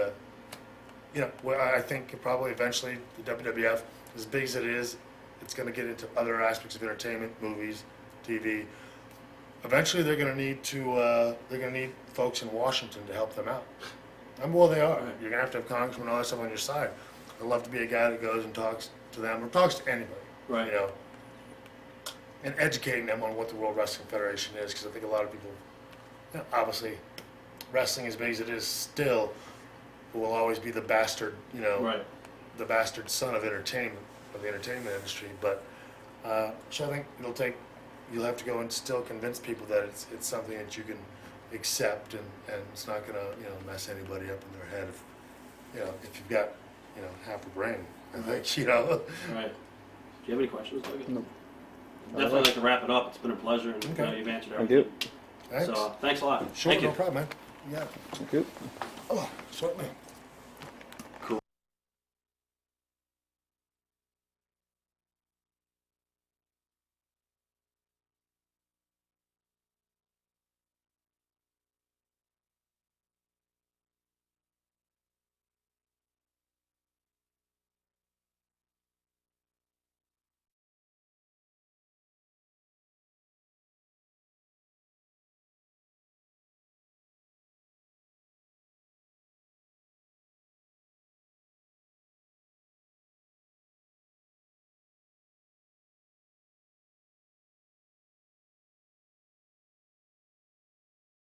I think probably eventually the WWF, as big as it is, it's going to get into other aspects of entertainment, movies, TV. Eventually, they're going to need folks in Washington to help them out. Well, they are. You're going to have congressmen and all that stuff on your side. I'd love to be a guy that goes and talks to them or talks to anybody, and educating them on what the World Wrestling Federation is, because I think a lot of people, obviously, wrestling as big as it is still will always be the bastard, the bastard son of entertainment, of the entertainment industry. But so I think you'll have to go and still convince people that it's something that you can accept, and it's not going to mess anybody up in their head if you've got half a brain. I think Right. Do you have any questions, Logan? No. Definitely like to wrap it up. It's been a pleasure, and Okay. you've answered Thank everything. you. Thanks. So thanks a lot. Sure, Thank you. no problem, man. Yeah. Thank you. Oh, certainly.